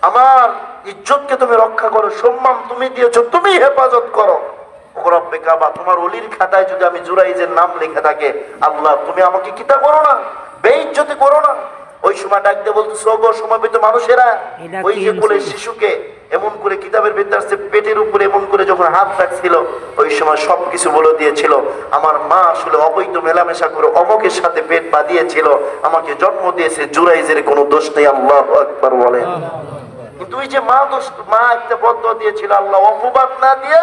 আমার ইজ্জতকে তুমি রক্ষা করো, সম্মান তুমি দিয়েছো, তুমি হেফাজত করো। ওগো রব্বে কাবা, তোমার ওলির খাতায় যদি আমি জুরাইজের নাম লেখা থাকে, আল্লাহ তুমি আমাকে কিতা করো না, বেইজ্জতি করো না। ওই সময় ডাকতে বলতেছে, ওগো সমবেত মানুষেরা, ওই যে কোলের শিশুকে এমন করে কিতাবের ভিতরে পেটের উপরে এমন করে যখন হাত রাখছিল, ওই সময় সবকিছু বলে দিয়েছিল, আমার মা আসলে অবৈধ মেলামেশা করে অমকের সাথে পেট বাঁধিয়েছিল, আমাকে জন্ম দিয়েছে, জুরাইজের কোনো দোষ নেই। আল্লাহু আকবার বলেন। কিন্তু ওই যে মা একটা বদদোয়া দিয়েছিল, আল্লাহ অপবাদ না দিয়ে,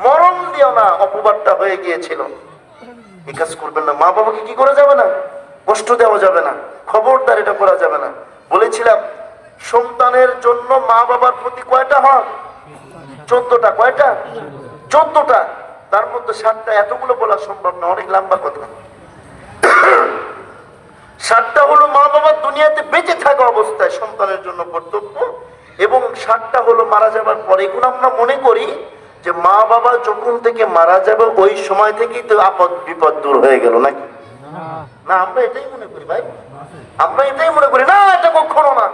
মরণ দিও না, অপবাদটা হয়ে গিয়েছিল। এই কাজ করবেন না। মা বাবাকে কি করা যাবে না? কষ্ট দেওয়া যাবে না, খবরদার এটা করা যাবে না। বলেছিলাম সন্তানের জন্য মা বাবার প্রতি কয়টা হক? 14টা। কয়টা? 14টা। তার মধ্যে 7টা এতগুলো বলা সম্ভব না, অনেক লম্বা কথা। 7টা হলো মা বাবার দুনিয়াতে বেঁচে থাকা অবস্থায় সন্তানের জন্য কর্তব্য, এবং 7টা হলো মারা যাবার পরে। এখন আমরা মনে করি যে মা বাবা যখন থেকে মারা যাবে ওই সময় থেকেই তো আপদ বিপদ দূর হয়ে গেল, নাকি? না, আমরা এটাই মনে করি ভাই, আমরা এটাই মনে করি। না, এটা কখনো না।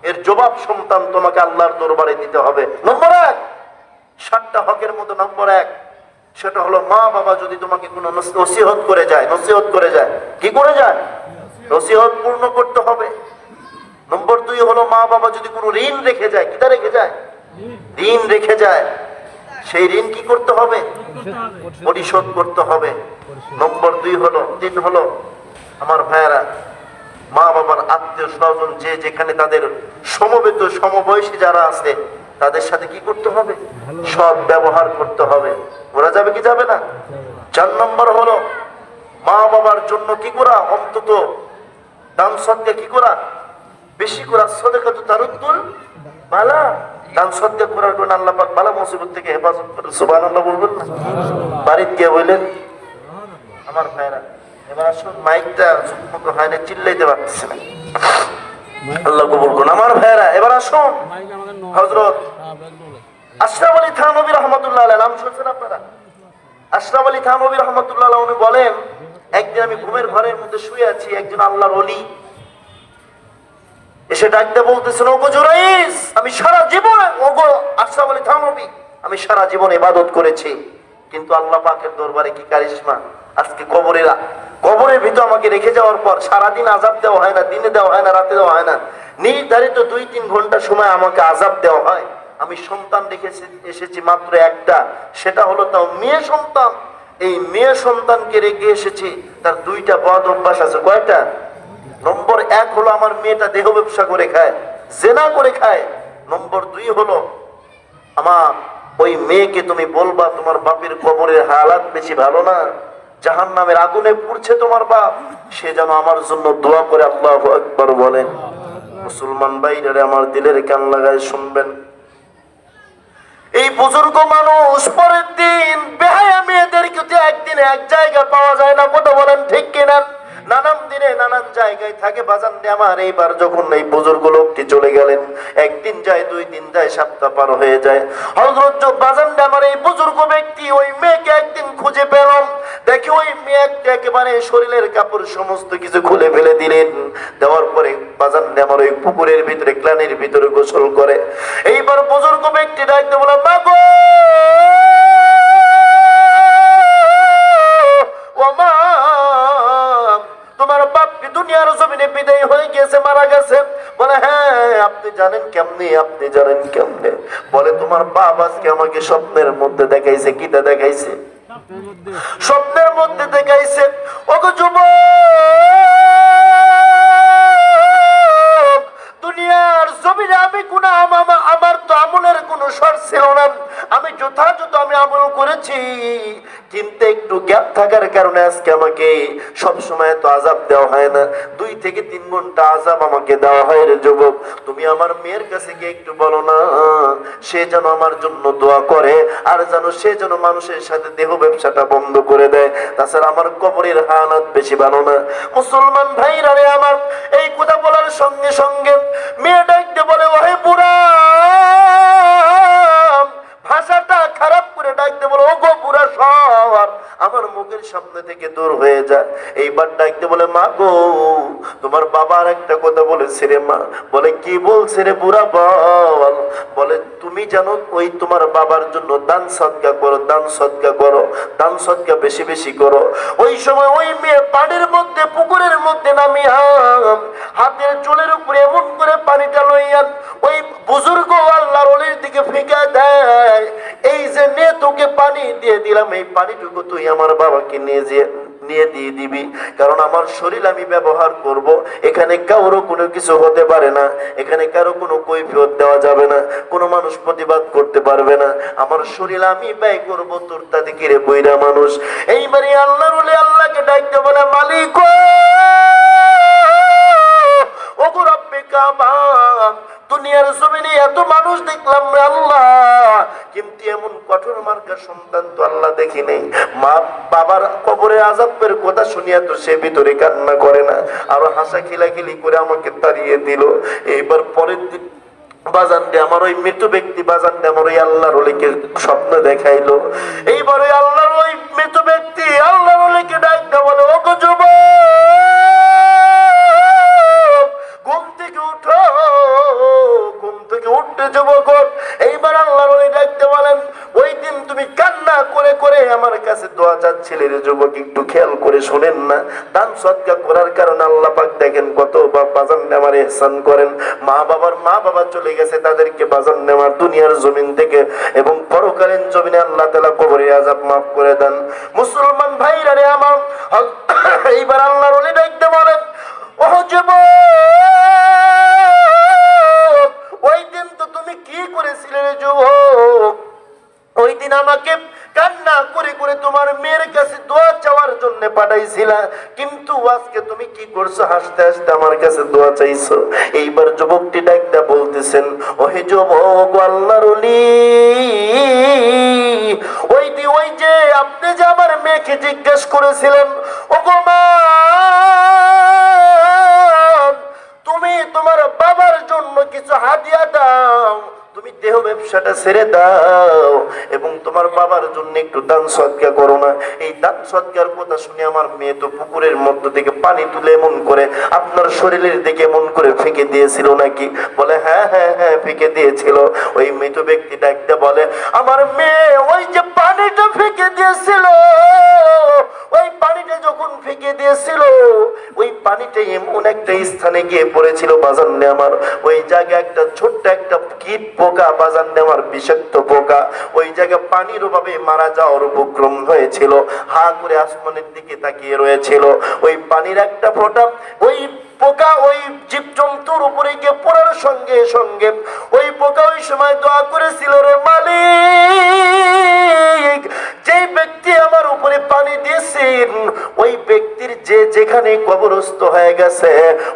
এর জবাব সন্তান তোমাকে আল্লাহর দরবারে দিতে হবে। নম্বর 1, 7টা হকের মধ্যে নম্বর 1, সেটা হলো মা বাবা যদি তোমাকে কোনো নসিহত করে যায়, কি করে যায়? নসিহত পূর্ণ করতে হবে। নম্বর 2 হলো মা বাবা যদি কোনো ঋণ রেখে যায়, কিটা রেখে যায়? ঋণ রেখে যায়, সেই ঋণ কি করতে হবে? পরিশোধ করতে হবে। নম্বর 3 হলো আমার ভাইয়েরা, মা বাবার আত্মীয় স্বজন যে যেখানে তাদের সমবেত সমবয়সী যারা আছে তাদের সাথে কি করতে হবে? সৎ ব্যবহার করতে হবে। ওরা যাবে কি যাবে না? 4 নম্বর হলো মা বাবার জন্য কি করা? অন্তত দান সদকা কি করা? বেশি করা। সদকা তো তারুদ্দুল বালা। দান সদকা করার কারণে আল্লাহ পাক বালা মুসিবত থেকে হেফাজত করে। সুবহানাল্লাহ বলবেন না? বাড়িতে গিয়ে বললেন আমার ভাইরা, এবার আসুন, মাইকটা ঠিকমতো হয় না, চিল্লাইতে পারতেছে না। আল্লাহ কবুল করুন। আমার ভাইরা এবার আসুন, হযরত আশরাফ আলী থানভী রাহমাতুল্লাহ আলাইহি, নাম শুনছেন আপনারা? আশরাফ আলী থানভী রাহমাতুল্লাহ আলাইহি উনি বলেন, একদিন আমি ঘুমের ঘরের মধ্যে শুয়ে আছি, একজন আল্লাহর ওলি এসে ডাকতে বলতেছেন, ওগো জুরাইস, আমি সারা জীবন, ওগো আশরাফ আলী থানভী, আমি সারা জীবন ইবাদত করেছি, কিন্তু আল্লাহ পাকের দরবারে কি কারিশমা, আজকে কবরের ভিতর আমাকে রেখে যাওয়ার পর সারাদিন আযাব দেওয়া হয় না, দিনে দেওয়া হয় না, রাতে দেওয়া হয় না, নির্ধারিত 2-3 ঘন্টা সময় আমাকে আযাব দেওয়া হয়। আমি সন্তান রেখে এসেছি মাত্র একটা, সেটা হলো তাও মেয়ে সন্তান। এই মেয়ে সন্তানকে রেখে এসেছি, তার 2টা বদ অভ্যাস আছে। কয়টা? নম্বর 1 হলো আমার মেয়েটা দেহ ব্যবসা করে খায়, জেনা করে খায়। নম্বর 2 হলো আমার ওই মেয়েকে তুমি বলবা তোমার বাপের কবরের হালাত বেশি ভালো না, জাহান্নামের আগুনে পুড়ছে তোমার বাপ, সে যেন আমার জন্য দোয়া করে। আল্লাহু আকবার বলেন। মুসলমান ভাইরা আমার দিলের কান লাগায় শুনবেন, এই বুজুর্গ মানুষ পরের দিন বেহায়া মেয়েদেরকে তো একদিনে এক জায়গা পাওয়া যায় না, কথা বলেন ঠিক কিনা? নানান দিনে নানান জায়গায় থাকে বাজান দিয়ে আমার। এইবার যখন এই বুজুর্গ লোকটি চলে গেলেন, একদিন যায়, 2 দিন যায়, সপ্তাহ পার হয়ে যায়। হযরত বাজান দিয়ে আমার এই বুজুর্গ ব্যক্তি ওই মেয়েকে একদিন খুঁজে পেলাম, দেখি ওই মেয়ে একেবারে শরীরের কাপড় সমস্ত কিছু খুলে ফেলে দিলেন। দেওয়ার পরে বাজান দিয়ে আমার ওই পুকুরের ভিতরে, ক্লানির ভিতরে গোসল করে। এইবার বুজুর্গ ব্যক্তি ডাকতে বলে, মা গো, ও মা, তোমার বাপ কি দুনিয়ার জমিনে বিদায় হয়ে গেছে, মারা গেছে? বলে, হ্যাঁ। আপনি জানেন কেমনে? আপনি জানেন কেমনে? বলে, তোমার বাপ আজকে আমাকে স্বপ্নের মধ্যে দেখাইছে। কিটা দেখাইছে? স্বপ্নের মধ্যে দেখাইছে, ওগো যুবক, দুনিয়ার জমিনে আমি কোন আমার তো আমলের কোন সর ছিল না, আমি যথাযথ আমি আমল করেছি, কিন্তু একটু গ্যাপ থাকার কারণে আজকে আমাকে সব সময় তো আযাব দেওয়া হয় না, 2 থেকে 3 ঘন্টা আযাব আমাকে দেওয়া হয়। রে যুবক, তুমি আমার মেয়ের কাছে গিয়ে একটু বলো না, সে যেন আমার জন্য দোয়া করে, আর যেন সে যেন মানুষের সাথে দেহ ব্যবসাটা বন্ধ করে দেয়, তাছাড়া আমার কবরের হালাত বেশি ভালো না। মুসলমান ভাইরা রে আমার, এই কথা বলার সঙ্গে সঙ্গে মেয়ে ডাকতে বলে, ওহে বুড়া, ভাষাটা খারাপ করে ডাকতে বলে, ও গো বুড়া সর, আমার মুখের সামনে থেকে দূর হয়ে যায়। এইবার ডাকতে বলে, মা গো, তোমার বাবার একটা কথা বলেছে রে মা। বলে, কি বলছে রে বুড়া, বল। বলে, তুমি জানো ওই তোমার বাবার জন্য দান সদকা করো, দান সদকা করো, দান সদকা বেশি বেশি করো। ওই সময় ওই মেয়ে পানির মধ্যে, পুকুরের মধ্যে নামিয়া হাতের চুলের উপরে এমন করে পানিটা লইয়া ওই বুজুর্গ আল্লাহর ওলির দিকে ফিকা দেয়, এই যে নে, তোকে পানি দিয়ে দিলাম, এই পানিটুকু তুই আমার বাবাকে নিয়ে দিয়ে দিবি, কারণ আমার শরীর আমি ব্যবহার করব, এখানে কারো কোনো কিছু হতে পারে না, এখানে কারো কোনো কৈফিয়ত দেওয়া যাবে না, কোনো মানুষ প্রতিবাদ করতে পারবে না, আমার শরীর আমি ব্যয় করব, তোর তাতে কিরে বইরা মানুষ। এইবারে আল্লাহর ওলি আল্লাহকে ডাকতে বলে, মালিক ওগো রব্বে কাবা, দুনিয়ার জমিনে এত মানুষ দেখলাম রে আল্লাহ, কিন্তু এমন কঠোর মার্কা সন্তান তো আল্লাহ দেখি নেই। মা বাবার কবরে আযাবের কথা শুনিয়া তো সে ভিতরে কান্না করে না, আরো হাসা খিলাখিলি করে আমাকে তাড়িয়ে দিল। এইবার পরের দিন বাজান দিয়ে আমার ওই মৃত ব্যক্তি, বাজান দিয়ে আমার ওই আল্লাহর ওলিকে স্বপ্ন দেখাইলো। এইবার ওই আল্লাহর ওই মৃত ব্যক্তি আল্লাহর ওলিকে ডাকতে বলে, ওগো যুবক, ঘুম থেকে উঠো, ঘুম থেকে উঠতে যুবক। এইবার আল্লাহর ওলি ডাকতে বলেন, ওই দিন তুমি কান্না করে করে আমার কাছে দোয়া চাচ্ছিলে রে যুবক, একটু খেয়াল করে শুনেন না, দান সদকা করার কারণে আল্লাহ পাক দেখেন কত বাজান আমার ইহসান করেন। মা বাবা চলে গেছে, তাদেরকে বাজান নেওয়ার দুনিয়ার জমিন থেকে এবং পরকালীন জমিনে আল্লাহ তাআলা কবরের আযাব মাফ করে দেন। মুসলমান ভাইরা রে আমার, এইবার আল্লাহর ওলি ডাকতে বলেন, ও যুবক, ওই দিন তো তুমি কি করেছিলে রে যুবক? ওই দিন আমাকে কান্না করে করে তোমার মেয়ের কাছে দোয়া চাওয়ার জন্য পাঠাইছিলা, কিন্তু আজকে তুমি কি করছো? হাসতে হাসতে আমার কাছে দোয়া চাইছো। এইবার যুবকটি ডাকতে বলতেছেন, ওহে যুবক, আল্লাহর ওলি, ওই যে আপনি যে আমার মেয়েকে জিজ্ঞেস করেছিলেন, ও গো মা, তুমি তোমার বাবার জন্য কিছু হাদিয়া দাও, তুমি দেহ ব্যবসাটা ছেড়ে দাও এবং তোমার বাবার জন্য একটু দান সদকা করো না। এই দান সদকার কথা শুনে আমার মেয়ে তো পুকুরের মধ্য থেকে পানি তুলে এমন করে আপনার শরীরের দিকে এমন করে ফেঁকে দিয়েছিল নাকি? বলে হ্যাঁ হ্যাঁ হ্যাঁ, ফেঁকে দিয়েছিল। ওই মৃত ব্যক্তি ডাকতে বলে, আমার মেয়ে ওই যে পানিটা ফেঁকে দিয়েছিল, ওই পানিটা যখন ফেঁকে দিয়েছিল, ওই পানিটা এমন একটা স্থানে গিয়ে পড়েছিল বাজান আমার, ওই জায়গায় একটা ছোট্ট একটা কীট পোকা, বাজান আমার বিষাক্ত পোকা, ওই জায়গায় পানির অভাবে মারা যাওয়ার উপক্রম হয়েছিল। হা করে আসমানের দিকে তাকিয়ে রয়েছিল। ওই পানির একটা ফোঁটা ওই পোকা ওই জীবজন্তুর উপরে গিয়ে পড়ার সঙ্গে সঙ্গে ওই পোকা ওই সময় দোয়া করেছিল, রে মালিক, যে ব্যক্তি আমার উপরে পানি দিয়েছেন, ওই ব্যক্তির যে যেখানে কবরস্থ হয়ে গেছে,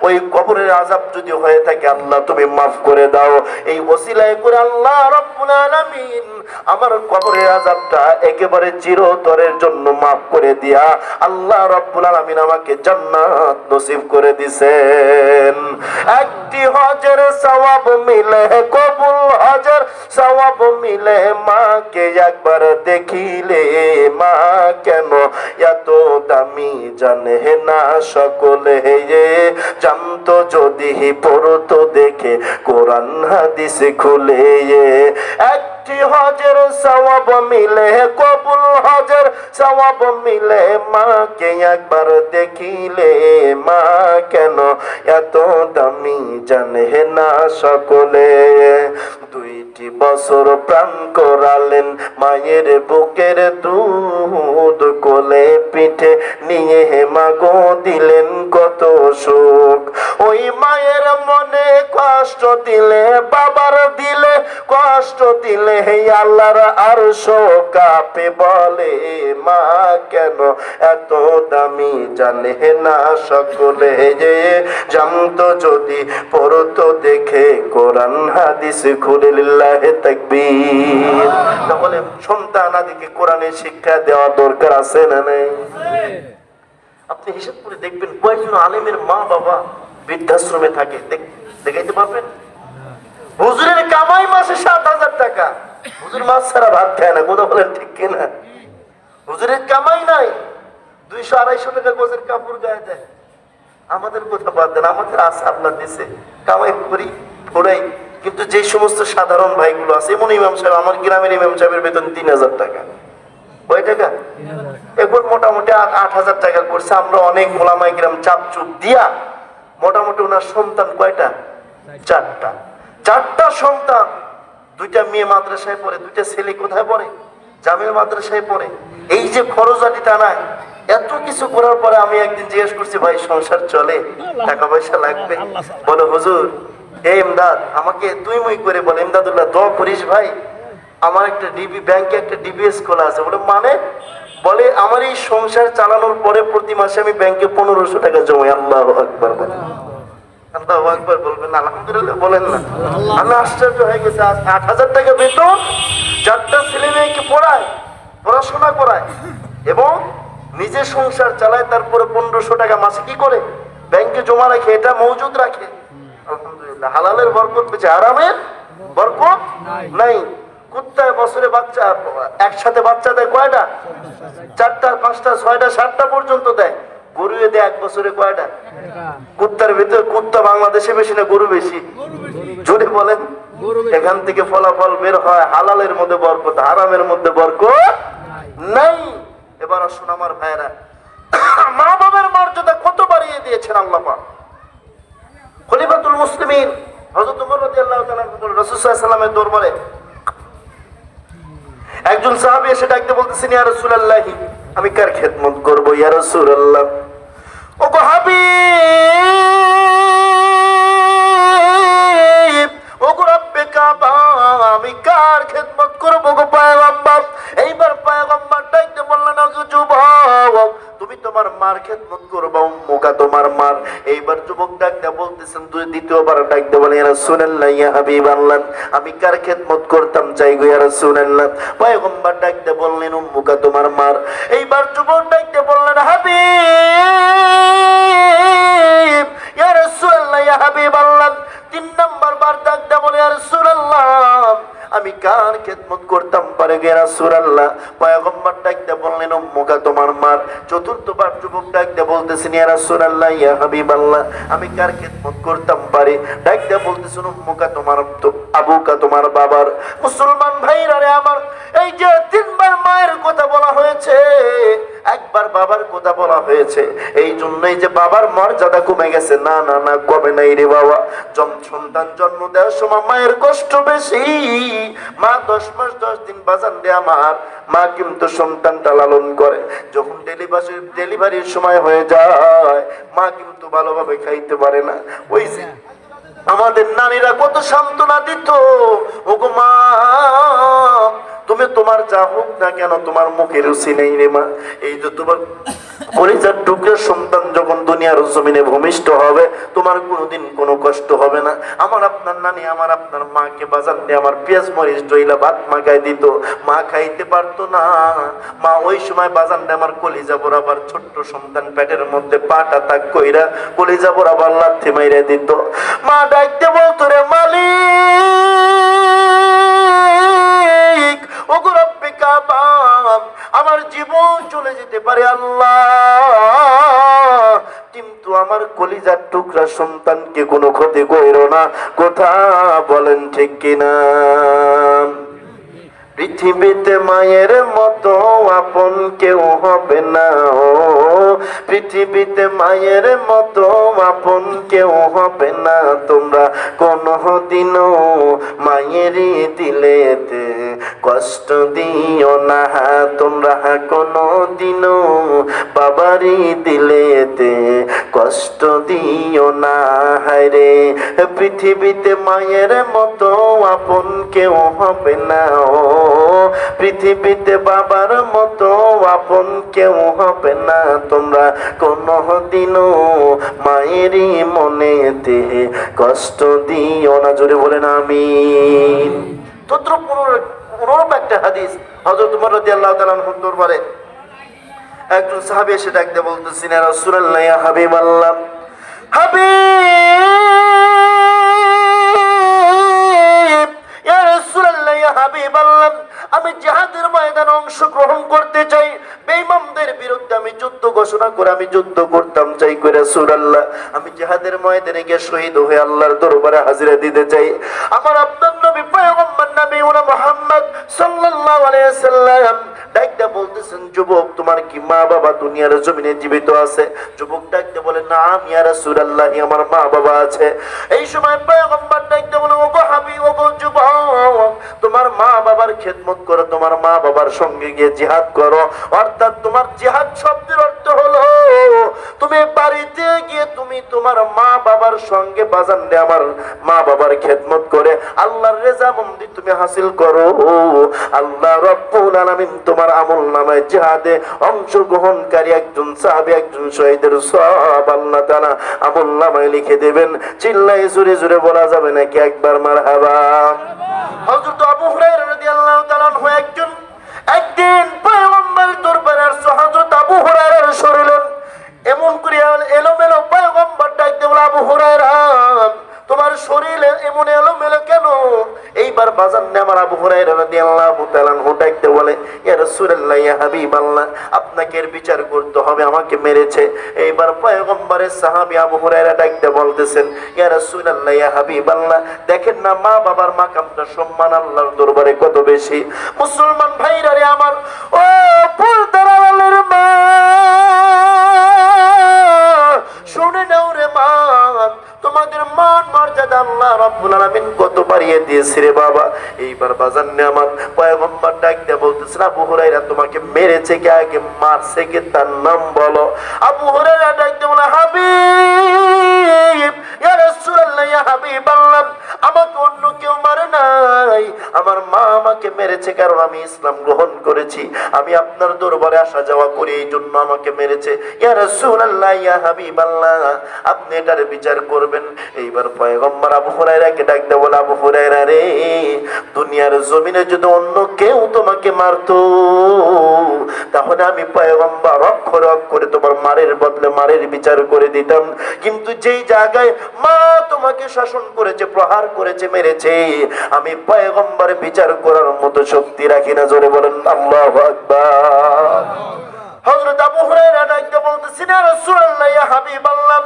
ওই কবরের আযাব যদি হয়ে থাকে, আল্লাহ তুমি মাফ করে দাও। এই ওসিলায় করে আল্লাহ রাব্বুল আলামিন আমার কবরের আযাবটা একেবারে চিরতরের জন্য মাফ করে দিয়া আল্লাহ রাব্বুল আলামিন আমাকে জান্নাত নসিব করে দিবেন। একটি হজের সওয়াব মিলে, কবুল হজের সওয়াব মিলে, মাকে একবার দেখিলে মা কেন এত দামি জানে না সকলে, জানতো যদি পড়তো দেখে কোরআন হাদিস খুলে। একটি হজের সওয়াব মিলে, কবুল হজের সওয়াব মিলে, মাকে একবার দেখিলে মা কেন এত দামি জানে না সকলে। 2টি বছর প্রাণ করালেন মায়ের বুকের দুধ, কোলে পিঠে নিয়ে মাগো দিলেন কত সুখ। ওই মায়ের মনে কষ্ট দিলে, বাবার দিলে কষ্ট দিলে, আল্লাহর আরশ কাঁপে বলে মা কেন এত দামি জানে না সকলে, জানতো যদি পড়তো দেখে কোরআন হাদিস খুলে। লিল্লাহি তাকবীর। তাহলে সন্তান আদিকে কোরআনের শিক্ষা দেওয়া দরকার আছে না নাই? আপনি হিসাব করে দেখবেন কয়েকজন আলেমের মা বাবা বৃদ্ধাশ্রমে থাকে, দেখাইতে পারবেন? হুজুরের কামাই মাসে 7,000 টাকা, হুজুর মাছ ছাড়া ভাত খায় না, কথা বলেন ঠিক কিনা? হুজুরের কামাই নাই, 200-250 টাকা গজের কাপড় গায়ে দেয়। আমাদের কথা বাদ দেন, আমাদের আছে, আপনার দেশে কামাই করি পড়াই, কিন্তু যে সমস্ত সাধারণ ভাইগুলো আছে, এমন ইমাম সাহেব, আমার গ্রামের ইমাম সাহেবের বেতন 3,000 টাকা। কয় টাকা? এখন মোটামুটি 8,000 টাকা করছে। আমরা অনেক ওলামাই গ্রাম চাপচুপ দিয়া মোটামুটি ওনার সন্তান কয়টা? 4টা সন্তান। 2টা মেয়ে মাদ্রাসায় পড়ে, 2টা ছেলে কোথায় পড়ে? জামিল মাদ্রাসায় পড়ে। এই যে খরচাটি টানায়, এত কিছু করার পরে আমি একদিন জিজ্ঞেস করছি, ভাই সংসার চলে? টাকা পয়সা লাগবে? বলে হুজুর এই ইমদাদ, আমাকে তুই মুই করে বলে, ইমদাদুল্লাহ দোয়া করিস ভাই, আমার একটা ডিবি ব্যাংকে একটা ডিবিএস খোলা আছে। বলে মানে? বলে আমার এই সংসার চালানোর পরে প্রতি মাসে আমি ব্যাংকে 1500 টাকা জমাই। আল্লাহু আকবার বলেন, আল্লাহু আকবার বলবেন, আলহামদুলিল্লাহ বলেন না? আমি আশ্চর্য হয়ে গেছে। 8,000 টাকা বেতন, 4টা ছেলে মেয়েকে পড়ায়, পড়াশোনা করায় এবং নিজে সংসার চালায়, তারপরে 1500 টাকা মাসে কি করে? ব্যাংকে জমা রাখে, এটা মজুদ রাখে। আলহামদুলিল্লাহ, হালালের বরকত পেয়েছে, হারামের বরকত নাই। কুত্তায় বছরে বাচ্চা একসাথে বাচ্চা দেয় কয়টা? 4টা, 5টা, 6টা, 7টা পর্যন্ত দেয়। গরু দেয় 1 বছরে কয়টা? কুত্তার ভিতরে, কুত্তা বাংলাদেশে বেশি না গরু বেশি? জোরে বলেন। এখান থেকে ফলাফল বের হয়, হালালের মধ্যে বরকত, হারামের মধ্যে বরকত নাই। এবার আসুন আমার ভাইরা, মা বাবার মর্যাদা কত বাড়িয়ে দিয়েছেন আল্লাহ পাক। খলিফাতুল মুসলিমিন হযরত ওমর রাদিয়াল্লাহু তাআলা রাসূল সাল্লাল্লাহু আলাইহি ওয়াসাল্লামের দরবারে একজন সাহাবী এসে ডাকতে বলতেছেন, ইয়া রাসূলুল্লাহ, আমি কার খেদমত করব ইয়া রাসূলুল্লাহ? ওগো হাবিব, যুবক ডাক দেয়া বলতেছেন, দ্বিতীয়বার ডাক দেয়া বলে, ইয়া রাসূলুল্লাহ ইয়া হাবিবাল্লাহ, আমি কার খেদমত করতাম চাই গো ইয়া রাসূলুল্লাহ। পয়গম্বর ডাক দেয়া বললেন, উম্মুকা, তোমার মার। এইবার যুবক ডাক দেয়া বললেন, হাবিব, ইয়া রাসূলুল্লাহ ইয়া হাবিবাল্লাহ। 3 নাম্বার বার ডাক দেয়া বলে, ইয়া রাসূলুল্লাহ, আমি কার খেদমত করতাম পারে গে রাসূলুল্লাহ। পয়গম্বর ডাক দেয়া বললেন, উম্মুকা, তোমার মার। চতুর্থবার যুবক ডাক দেয়া বলতেছেন, ইয়া রাসূলুল্লাহ ইয়া হাবিবাল্লাহ, আমি কার খেদমত করতাম পারি? ডাক দেয়া বলতেছেন, উম্মুকা, তোমার আবুকা, তোমার বাবার। মুসলমান ভাইরা রে আমার, এই যে 3বার মায়ের কথা বলা হয়েছে, একবার বাবার কথা বলা হয়েছে, এই জন্যই যে বাবার মর্যাদা কমে গেছে? না না না, কমে নাই রে বাবা। সন্তান জন্ম দেওয়ার সময় মায়ের কষ্ট বেশি। মা 10 মাস 10 দিন বাজান দে আমার মা কিন্তু সন্তানটা লালন করে। যখন ডেলিভারির সময় হয়ে যায়, মা কিন্তু ভালোভাবে খাইতে পারে না। ওই যে আমাদের নারীরা কত সান্ত্বনা দিত, ওগো মা, তুমি তোমার যা হোক না কেন, তোমার মুখে রুচি নেই রে মা। এই যে তোমার পরিজার টুকরা সন্তান যখন দুনিয়ার জমিনে ভূমিষ্ঠ হবে, তোমার কোনোদিন কোনো কষ্ট হবে না। আমার আপনার নানি আমার আপনার মাকে বাজার দিয়ে আমার পেঁয়াজ মরিচ ডইলা ভাত মাখাই দিত, মা খাইতে পারতো না। মা ওই সময় বাজার দিয়ে আমার কলিজা বরাবর ছোট্ট সন্তান পেটের মধ্যে পাটা তাক কইরা কলিজা বরাবর লাথি মাইরা দিত। মা ডাকতে বলতো, রে মালিক, ওগো রব্বে কাবা, আমার জীবন চলে যেতে পারে আল্লাহ, কিন্তু আমার কলিজার টুকরা সন্তানকে কোনো ক্ষতি কইরো না। কথা বলেন ঠিক কিনা? পৃথিবীতে মায়ের মতো আপন কেউ হবে না, ও পৃথিবীতে মায়ের মতো আপন কেউ হবে না। তোমরা কোনদিনও মায়েরই দিলেতে কষ্ট দিও না, তোমরা কোনদিনও বাবারই দিলেতে কষ্ট দিও না। হায়রে, পৃথিবীতে মায়ের মতো আপন কেউ হবে না, ও পৃথিবীতে বাবার মতো আপন কেউ হবে না। তোমরা কোনদিনও মায়েরই মনেতে কষ্ট দিও না। জোরে বলেন আমিন। তত্র পুনরূপ একটা হাদিস হযরত উমর রাদিয়াল্লাহু তাআলা আনহু দরবারে একজন সাহাবী এসে ডাক দিয়ে বলতেছেন, ইয়া রাসূলুল্লাহ ইয়া হাবিবাল্লাহ, হাবিব, ইয়া রাসূলুল্লাহ ইয়া হাবিবাল্লাহ, আমি জিহাদের ময়দানে অংশগ্রহণ করতে চাই। বেঈমানদের বিরুদ্ধে আমি যুদ্ধ ঘোষণা করে আমি যুদ্ধ করতাম চাই কই রাসূলুল্লাহ। আমি জিহাদের ময়দানে গিয়ে শহীদ হয়ে আল্লাহর দরবারে হাজিরা দিতে চাই। আমার আপনার নবী পয়গম্বর নবী মুহাম্মদ সাল্লাল্লাহু আলাইহি ওয়াসাল্লাম ডাকতে বলতেছেন, যুবক, তোমার কি মা বাবা দুনিয়ার জমিনে জীবিত আছে? যুবক ডাকতে বলে, নাম ইয়া রাসূলুল্লাহ, আমার মা বাবা আছে। এই সময় পয়গম্বর ডাকতে বলে, ওগো হাবিব, ওগো যুবক, তোমার মা বাবার খেদমত করো, তোমার মা বাবার সঙ্গে গিয়ে জিহাদ করো। অর্থাৎ তোমার জিহাদ শব্দের অর্থ হলো তুমি বাড়িতে গিয়ে তুমি তোমার মা বাবার সঙ্গে বাজান দে আমার মা বাবার খেদমত করে আল্লাহর রেজামন্দি তুমি হাসিল করো। আল্লাহ রাব্বুল আলামিন তোমার আমলনামায় জিহাদে অংশগ্রহণকারী একজন সাহাবী, একজন শহীদের সওয়াব আল্লাহ তাআলা আমলনামায় লিখে দেবেন। চিল্লায়ে জোরে জোরে বলা যাবে নাকি একবার মারহাবা? হযরত আবু হুরায়রা রাদিয়াল্লাহু তাআলা আনহু একদিন পয়গম্বরের দরবারে আসছে। হযরত আবু হুরায়রার শরীরে এমন করে এলোমেলো, পয়গম্বর ডাকতে বলে, আবু হুরায়রা, তোমার শরীরে এমন এলোমেলো কেন? এইবার বাজান নে আমার আবু হুরায়রা রাদিয়াল্লাহু তাআলা আনহু ডাকতে বলে, ইয়া রাসূলুল্লাহ ইয়া হাবিবাল্লাহ, আপনাকে এর বিচার করতে হবে, আমাকে মেরেছে। এইবার পয়গম্বরের সাহাবী আবু হুরায়রা ডাকতে বলতেছেন, ইয়া রাসূলুল্লাহ ইয়া হাবিবাল্লাহ, দেখেন না মা বাবার মাকামটা সম্মান আল্লাহর দরবারে কত বেশি। মুসলমান ভাইরা রে আমার, ও পর্দার আড়ালের মা, শুনে নাও রে মা, তোমাদের মান মর্যাদা আল্লাহ রাব্বুল আলামিন কত বাড়িয়ে দিয়েছে রে বাবা। এইবার বাজান নে আমার পয়গম্বর ডাক দিয়ে বলতেছেন, আবু হুরায়রা তোমাকে মেরেছে কে, আগে মারছে কে, তার নাম বলো। আবু হুরায়রা ডাক দিয়ে বলে, হাবিব, ইয়া রাসূলুল্লাহ ইয়া হাবিবাল্লাহ, আমাকে অন্য কেউ মারে নাই, আমার মা আমাকে মেরেছে কারণ আমি ইসলাম গ্রহণ করেছি, আমি আপনার দরবারে আসা যাওয়া করি এই জন্য আমাকে মেরেছে। ইয়া রাসূলুল্লাহ, ইয়া হাবিবাল্লাহ, আপনি এটার বিচার করবেন। এইবার পয়গম্বর আবু হুরায়রাকে ডাক দিয়ে বলে, আবু হুরায়রা রে, দুনিয়ার জমিনে যদি অন্য কেউ তোমাকে মারতো তাহলে আমি পয়গম্বর অক্ষরে অক্ষরে তোমার মারের বদলে মারের বিচার করে দিতাম। কিন্তু যেই জায়গায় মা তোমাকে শাসন করেছে, প্রহার করেছে, মেরেছে, আমি পয়গম্বর বিচার করার মতো শক্তি রাখি না। জোরে বলেন আল্লাহু আকবার। হযরত আবু হুরায়রা ডাকতে বলতেছেন, ইয়া রাসূলুল্লাহ, ইয়া হাবিবাল্লাহ,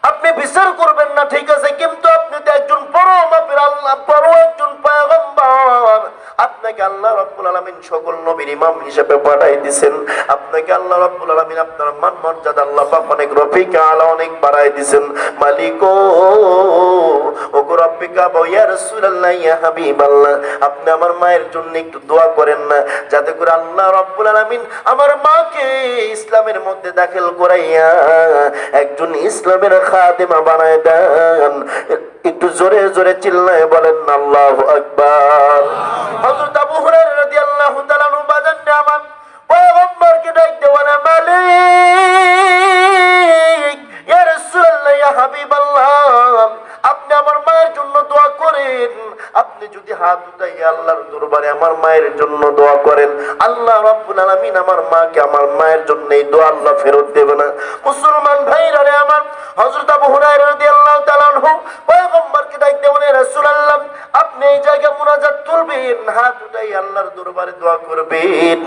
আপনি বিচার করবেন না ঠিক আছে, কিন্তু আপনি তো একজন বড় মাপের আল্লাহ, বড় একজন পয়গম্বর, আপনাকে আল্লাহ রাব্বুল আলামিন সকল নবীর ইমাম হিসেবে পাঠাই দিবেন, আপনাকে আল্লাহ রাব্বুল আলামিন আপনার মান মর্যাদা আল্লাহ পাক অনেক রফিকা আলা অনেক বাড়াই দিবেন। মালিক ও গো রব্বিকা, ইয়া রাসূলুল্লাহ, ইয়া হাবিবাল্লাহ, আপনি আমার মায়ের জন্য একটু দোয়া করেন না, যাতে করে আল্লাহ রাব্বুল আলামিন আমার মাকে ইসলামের মধ্যে দাখিল করাইয়া একজন ইসলামের খাদেমা বানায় দেন। একটু জোরে জোরে চিল্লায় বলেন আল্লাহু আকবার। হযরত আবু হুরায়রা রাদিয়াল্লাহু তাআলা আনহু বাজান আমার পয়গম্বরকে ডাকতে বলে, মালিক, ইয়া রাসূলুল্লাহ, ইয়া হাবিবাল্লাহ, আপনি আমার মায়ের জন্য দোয়া করেন। আপনি যদি হাত উঠাইয়া আল্লাহর দরবারে আমার মায়ের জন্য দোয়া করেন, আল্লাহ রাব্বুল আলামিন আমার মাকে আমার মায়ের জন্য এই দোয়া আল্লাহ ফেরত দেবে না। মুসলমান ভাইরা রে আমার, হযরত আবু হুরায়রা রাদিয়াল্লাহু তাআলা আনহু পয়গম্বরকে ডাকতে বলে, রাসূলুল্লাহ, আপনি এই জায়গায় মুনাজাত তুলবেন, হাত উঠাই আল্লাহর দরবারে দোয়া করবেন,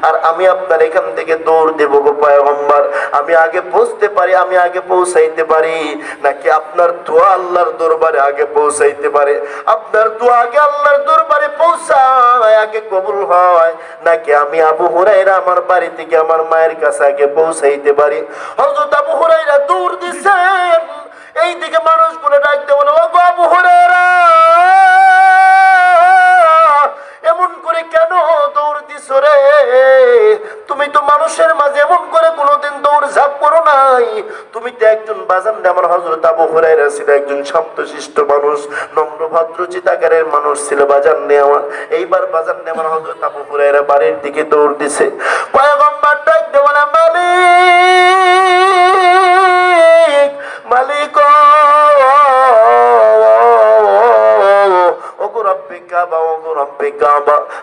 আর আমি আপনার এখান থেকে দৌড় দেব গো পয়গম্বর। আমি আগে পৌঁছতে পারি, আমি আগে পৌঁছাইতে পারি, নাকি আপনার দোয়া আল্লাহর দরবারে আগে পৌঁছাইতে পারে? আপনার দোয়া আগে আল্লাহর দরবারে পৌঁছায়, আগে কবুল হয়, নাকি আমি আবু হুরায়রা আমার বাড়ি থেকে আমার মায়ের কাছে আগে পৌঁছাইতে পারি? হযরত আবু হুরায়রা দৌড় দিছেন, এইদিকে মানুষগুলো ডাকতে বলে, ও গো আবু হুরায়রা, এমন করে কেন দৌড় দিছো রে? তুমি তো মানুষের মাঝে এমন করে কোনোদিন দৌড় ঝাঁপ করো নাই। তুমি তো একজন বাজান, আমার হযরত আবু হুরায়রা ছিল একজন শান্তশিষ্ট মানুষ, নম্র ভদ্র চিতাকারের মানুষ ছিল বাজান নেওয়া। এইবার বাজান নেওয়ার হযরত আবু হুরায়রা বাড়ির দিকে দৌড় দিছে। পয়গম্বর ডাক দিয়ে বলে, মালিক, মালিক,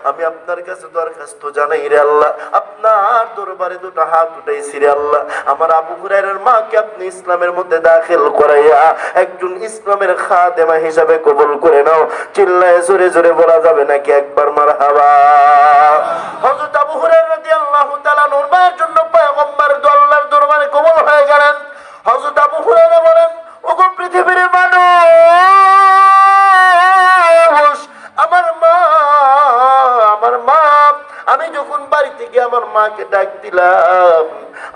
আমি আপনার কাছে দরখাস্ত জানাই রে আল্লাহ, আপনার দরবারে দুটো হাত উঠাইছি রে আল্লাহ, আমার আবু হুরায়রার মাকে আপনি ইসলামের মধ্যে দাখিল করাইয়া একজন ইসলামের খাদেমা হিসাবে কবুল করে নাও। চিল্লায় জোরে জোরে বলা যাবে নাকি একবার মারহাবা? হযরত আবু হুরায়রা রাদিয়াল্লাহু তাআলা আনহুর মায়ের জন্য পয়গম্বর আল্লাহর দরবারে কবুল হয়ে গেলেন। হযরত আবু হুরায়রা বলেন, ওগো পৃথিবীর মানুষ, আমার মা, আমার মা, আমি যখন বাড়ি থেকে আমার মাকে ডাক দিলাম,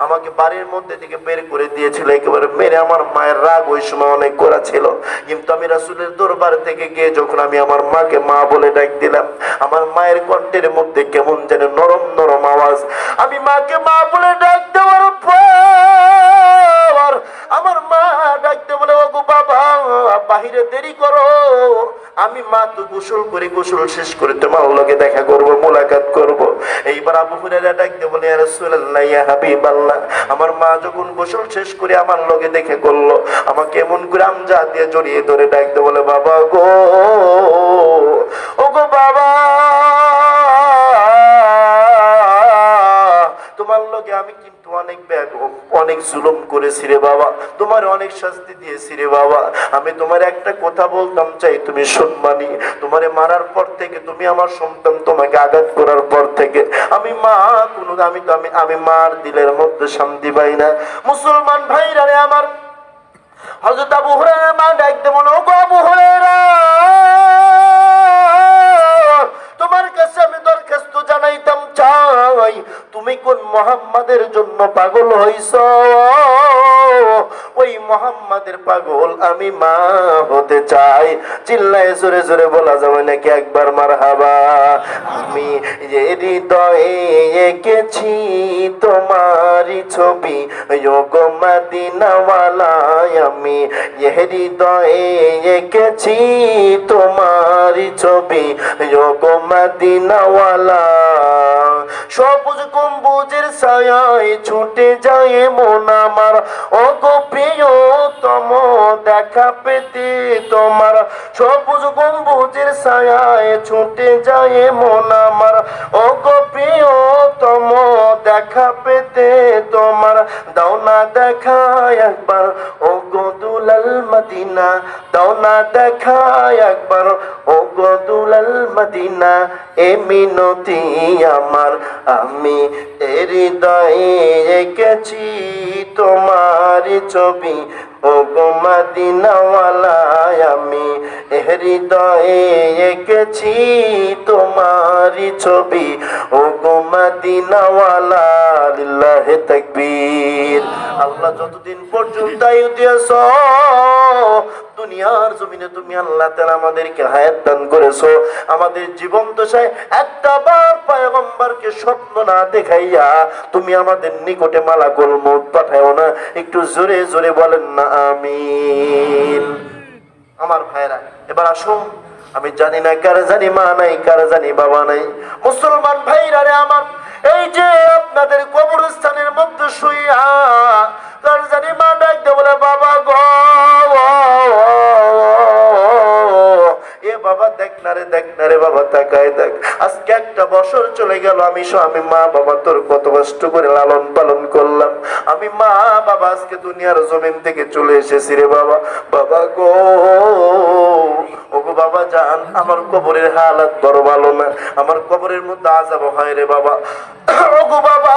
আমাকে বাড়ির মধ্যে থেকে বের করে দিয়েছিল একেবারে মেরে। আমার মায়ের রাগ ওই সময় অনেক করা ছিল, কিন্তু আমি রাসূলের দরবার থেকে গিয়ে যখন আমি আমার মাকে মা বলে ডাক দিলাম, আমার মায়ের কণ্ঠের মধ্যে কেমন যেন নরম নরম আওয়াজ। আমি মাকে মা বলে ডাক দেওয়ার পর আমার মা ডাকতে বলে, ওগো বাবা, বাহিরে দেরি করো, আমি মা তো গোসল করে, গোসল শেষ করে তোমার লগে দেখা করব, মোলাকাত করব। এইবার আবু হুরায়রা ডাকতে বলে, ইয়া রাসূলুল্লাহ, ইয়া হাবিবাল্লাহ, আমার মা যখন গোসল শেষ করে আমার লগে দেখা করলো, আমাকে এমন করে আমজা দিয়ে জড়িয়ে ধরে ডাকতে বলে, বাবা গো, ওগো বাবা, তোমার লগে আমি কিন্তু অনেক অনেক জুলুম করেছি রে বাবা, তোমার অনেক শাস্তি দিয়েছি রে বাবা। আমি তোমার একটা কথা বলতাম চাই, তুমি শুনবানি। তোমারে মারার পর থেকে, তুমি আমার সন্তান তোমাকে আঘাত করার পর থেকে আমি মা কোনো আমি মার দিলের মধ্যে শান্তি পাই না। মুসলমান ভাইরা রে আমার, হযরত আবু হুরায়রা মা ডাকতে বলে, ওগো আবু হুরায়রা, তোমার কাছে আমি দরখাস্ত জানাইতাম চাই, তুমি কোন মুহাম্মাদের জন্য পাগল হইছো? ওই মুহাম্মাদের পাগল আমি মা হতে চাই। চিল্লায় জোরে জোরে বলা যাবে নাকি একবার মারহাবা? আমি যে হৃদয়ে এঁকেছি তোমারই ছবি গো মদিনাওয়ালা আমি যে হৃদয়ে এঁকেছি তোমারই ছবি গো মদিনাওয়ালা সবুজ গম্বুজের ছায়ায় ছুটে যায় মন আমার ও গো প্রিয়তম দেখা পেতে তোমার সবুজ গম্বুজের ছায়ায় ছুটে যায় মন আমার ও গো প্রিয়তম দেখা পেতে তোমার দাও না দেখা একবার ও গো দুলাল মদিনা দাও না দেখা একবার ও গো দুলাল মদিনা এ মিনতি আমার আমি হৃদয়ে এঁকেছি তোমারই ছবি ও গো মদিনাওয়ালা আমি হৃদয়ে এঁকেছি তোমারই ছবি ও গো মদিনাওয়ালা লিল্লাহি তাকবীর আল্লাহ যতদিন পর্যন্ত আয়ু দিয়েছ দুনিয়ার জমিনে তুমি আল্লাহ তাআলা আমাদেরকে হায়াত দান করেছো আমাদের জীবন দশায় একটা বার পয়গম্বরকে স্বপ্ন না দেখাইয়া তুমি আমাদের নিকটে মালাকুল মউত পাঠাও না একটু জোরে জোরে বলেন না আমিন আমার ভাইরা এবার আসুন আমি জানি না কার জানি মা নাই কার জানি বাবা নাই মুসলমান ভাইরা রে আমার এই যে আপনাদের কবরস্থানের মধ্যে শুইয়া কার জানি মা ডাকতে বলে বাবা গো এ বাবা দেখ না রে বাবা তাকায় দেখ আজকে একটা বছর চলে গেল আমি মা বাবা তোর কত কষ্ট করে লালন পালন করলাম আমি মা বাবা আজকে দুনিয়ার জমিন থেকে চলে এসেছি রে বাবা বাবা গো ও গো বাবা জান আমার কবরের হালাত বড় ভালো না আমার কবরের মধ্যে আযাব হয় রে বাবা ও গো বাবা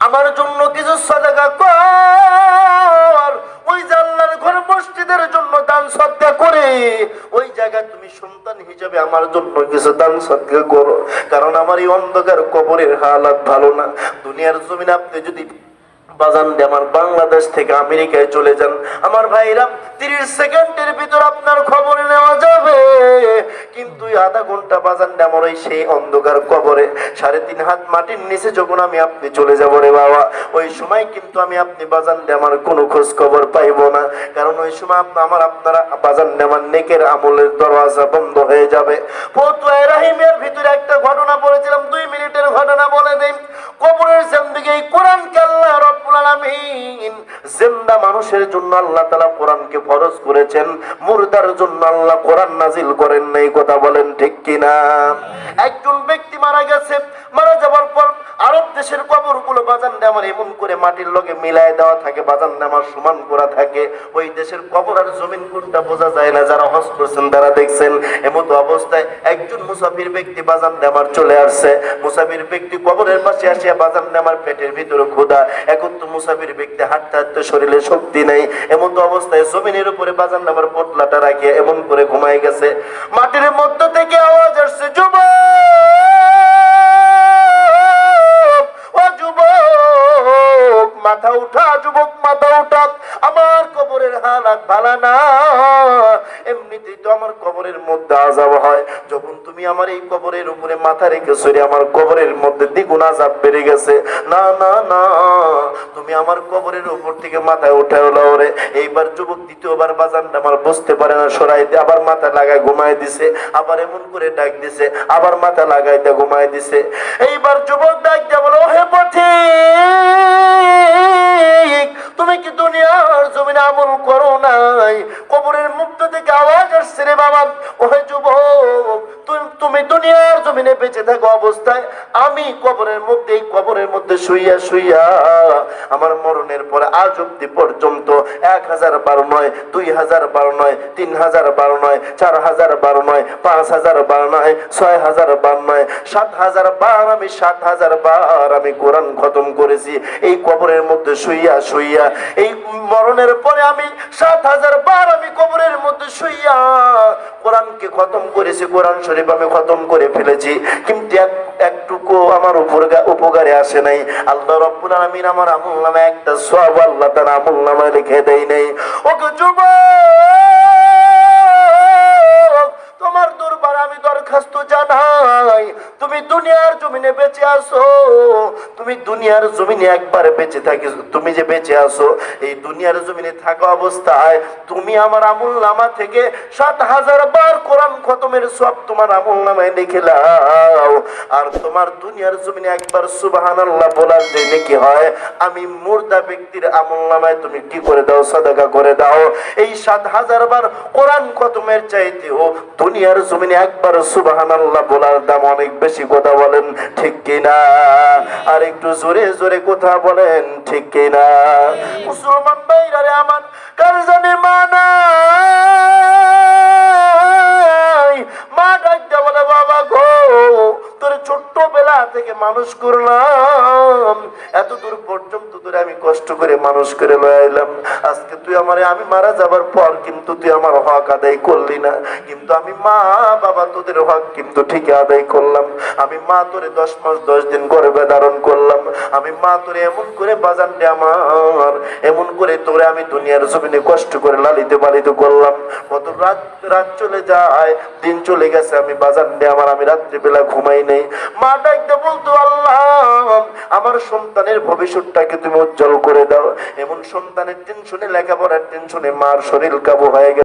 আমার জন্য কিছু সাদাকা কর ওই যে আল্লাহর ঘর মসজিদের জন্য দান সদকা করে ওই জায়গায় তুমি সন্তান হিসেবে আমার জন্য কিছু দান সদকা করো কারণ আমার এই অন্ধকার কবরের হালাত ভালো না দুনিয়ার জমিনে আপনি যদি বাজান আমার বাংলাদেশ থেকে আমেরিকায় চলে যান আমার ভাইরা 30 সেকেন্ডের ভিতর আপনার খবর নেওয়া যাবে কিন্তু আধা ঘন্টা বাজান আমার ওই সেই অন্ধকার কবরে 3.5 হাত মাটির নিচে যখন আমি আপনি চলে যাব রে বাবা ওই সময় কিন্তু আমি আপনি বাজান আমার কোনো খোঁজ খবর পাইবো না কারণ ওই সময় আপনারা বাজান আমার নেকের আমলের দরওয়াজা বন্ধ হয়ে যাবে ফতোয়া রাহিমের ভিতরে একটা ঘটনা বলেছিলাম 2 মিনিটের ঘটনা বলে দেই কবরের জিন্দেগি এই কোরআনকে আল্লাহ রব্বুল আলামিন জিন্দা মানুষের জন্য আল্লাহ তাআলা কোরআনকে ফরজ করেছেন মুরদার জন্য আল্লাহ কোরআন নাজিল করেন নাই কথা বলেন ঠিক কি না একজন ব্যক্তি মারা গেছে মারা যাওয়ার পর আরব দেশের কবরগুলো বাজান আমার এমন করে মাটির লগে মিলায় দেওয়া থাকে বাজান আমার সমান করা থাকে ওই দেশের কবর আর জমিন কোনটা বোঝা যায় না যারা হজ করছেন তারা দেখছেন এমন অবস্থায় একজন মুসাফির ব্যক্তি বাজান আমার চলে আসছে মুসাফির ব্যক্তি কবরের পাশে আসিয়া বাজান আমার পেটের ভিতরে ক্ষুধা এখন তো মুসাফির ব্যক্তি হাঁটতে হাঁটতে শরীরে শক্তি নেই এমন অবস্থায় জমিনের উপরে বাজান আমার পোটলাটা রাখিয়া এমন করে ঘুমায় গেছে মাটির মধ্য থেকে আওয়াজ আসছে যুবক মাথা উঠা যুবক মাথা উঠা আমার কবরের হালাত ভালো না এমনিতেই তো আমার কবরের মধ্যে আযাব হয় যখন তুমি আমার এই কবরের উপরে মাথা রেখেছো রে আমার কবরের মধ্যে দ্বিগুণ আযাব বেড়ে গেছে না না না তুমি আমার কবরের উপর থেকে মাথায় উঠাও লাও রে এইবার যুবক দ্বিতীয়বার বাজানটা আমার বুঝতে পারে না সরাই দিয়ে আবার মাথা লাগায় ঘুমায় দিছে আবার এমন করে ডাক দিছে আবার মাথা লাগাই দিয়ে ঘুমায় দিছে এইবার যুবক ডাক দিয়ে বলো হে পথিক তুমি কি দুনিয়ার জমিনে আমল করো নাই কবরের মুক্ত থেকে আওয়াজ আসছে রে বাবা ওহে যুবক তুমি দুনিয়ার জমিনে বেঁচে থাকা অবস্থায় আমি কবরের মধ্যে শুইয়া শুইয়া আমার মরণের পরে আজ অব্দি পর্যন্ত 1000 বার নয় 2000 বার নয় 3000 বার নয় 4000 বার নয় 5000 বার নয় 6000 বার নয় 7000 বার আমি 7000 বার আমি কোরআন খতম করেছি এই কবরের মধ্যে শুইয়া শুইয়া এই মরণের পরে আমি 7000 বার আমি কবরের মধ্যে শুইয়া কোরআনকে খতম করেছি কোরআন শরীফ আমি খতম করে ফেলেছি কিন্তু একটুকু আমার উপকারে আসে নাই আল্লাহ রাব্বুল আলামিন আমার আমলনামে একটা সওয়াব আল্লাহ তাআলা আমলনামায় লিখে দেয় নাই ওকে যুবক তোমার দরবার আমি দরকার তুমি দুনিয়ার জমিনে একবার বেঁচে থাকি, তুমি যে বেঁচে আছো এই দুনিয়ার জমিনে থাকা অবস্থায় তুমি আমার আমলনামা থেকে 7,000 বার কোরআন খতমের সওয়াব তোমার আমলনামায় লিখে লাও। আর তোমার দুনিয়ার জমিনে একবার সুবহানাল্লাহ বলার যে নেকি হয়, আমি মুর্দা ব্যক্তির আমলনামায় তুমি কি করে দাও, সাদাকা করে দাও। এই 7,000 বার কোরআন খতমের চাইতেও দুনিয়ার জমিনে একবার সুবহানাল্লাহ বলার দাম অনেক বেশি। কথা বলেন ঠিক কিনা? আর একটু জোরে জোরে কথা বলেন ঠিক কিনা? মুসলমান ভাইরা রে আমার, কার জানে মা নাই, মা ডাকতে বলে বাবা গো তোর ছোট্টবেলা থেকে মানুষ করলাম, এত দূর পর্যন্ত তোরে আমি কষ্ট করে মানুষ করে লয়ে আইলাম, আজকে তুই আমারে, আমি মারা যাবার পর কিন্তু তুই আমার হক আদায় করলি না, কিন্তু আমি মা বাবা তোদের হক কিন্তু ঠিকই আদায় করলাম। আমি মা তোরে 10 মাস 10 দিন গর্ভে ধারণ করলাম, আমি মা তোরে এমন করে বাজান রে আমার, এমন করে তোরে আমি দুনিয়ার জমিনে কষ্ট করে লালিত পালিত করলাম। কত রাত রাত চলে যায়, দিন চলে গেছে, আমি বাজান রে আমার, আমি রাত্রি বেলা ঘুমাই নেই। মা ডাকতে বলতো আল্লাহ আমার সন্তানের ভবিষ্যৎটাকে তুমি উজ্জ্বল করে দাও। এমন সন্তানের টেনশনে, লেখাপড়ার টেনশনে মার শরীর কাবু হয়ে গেছে।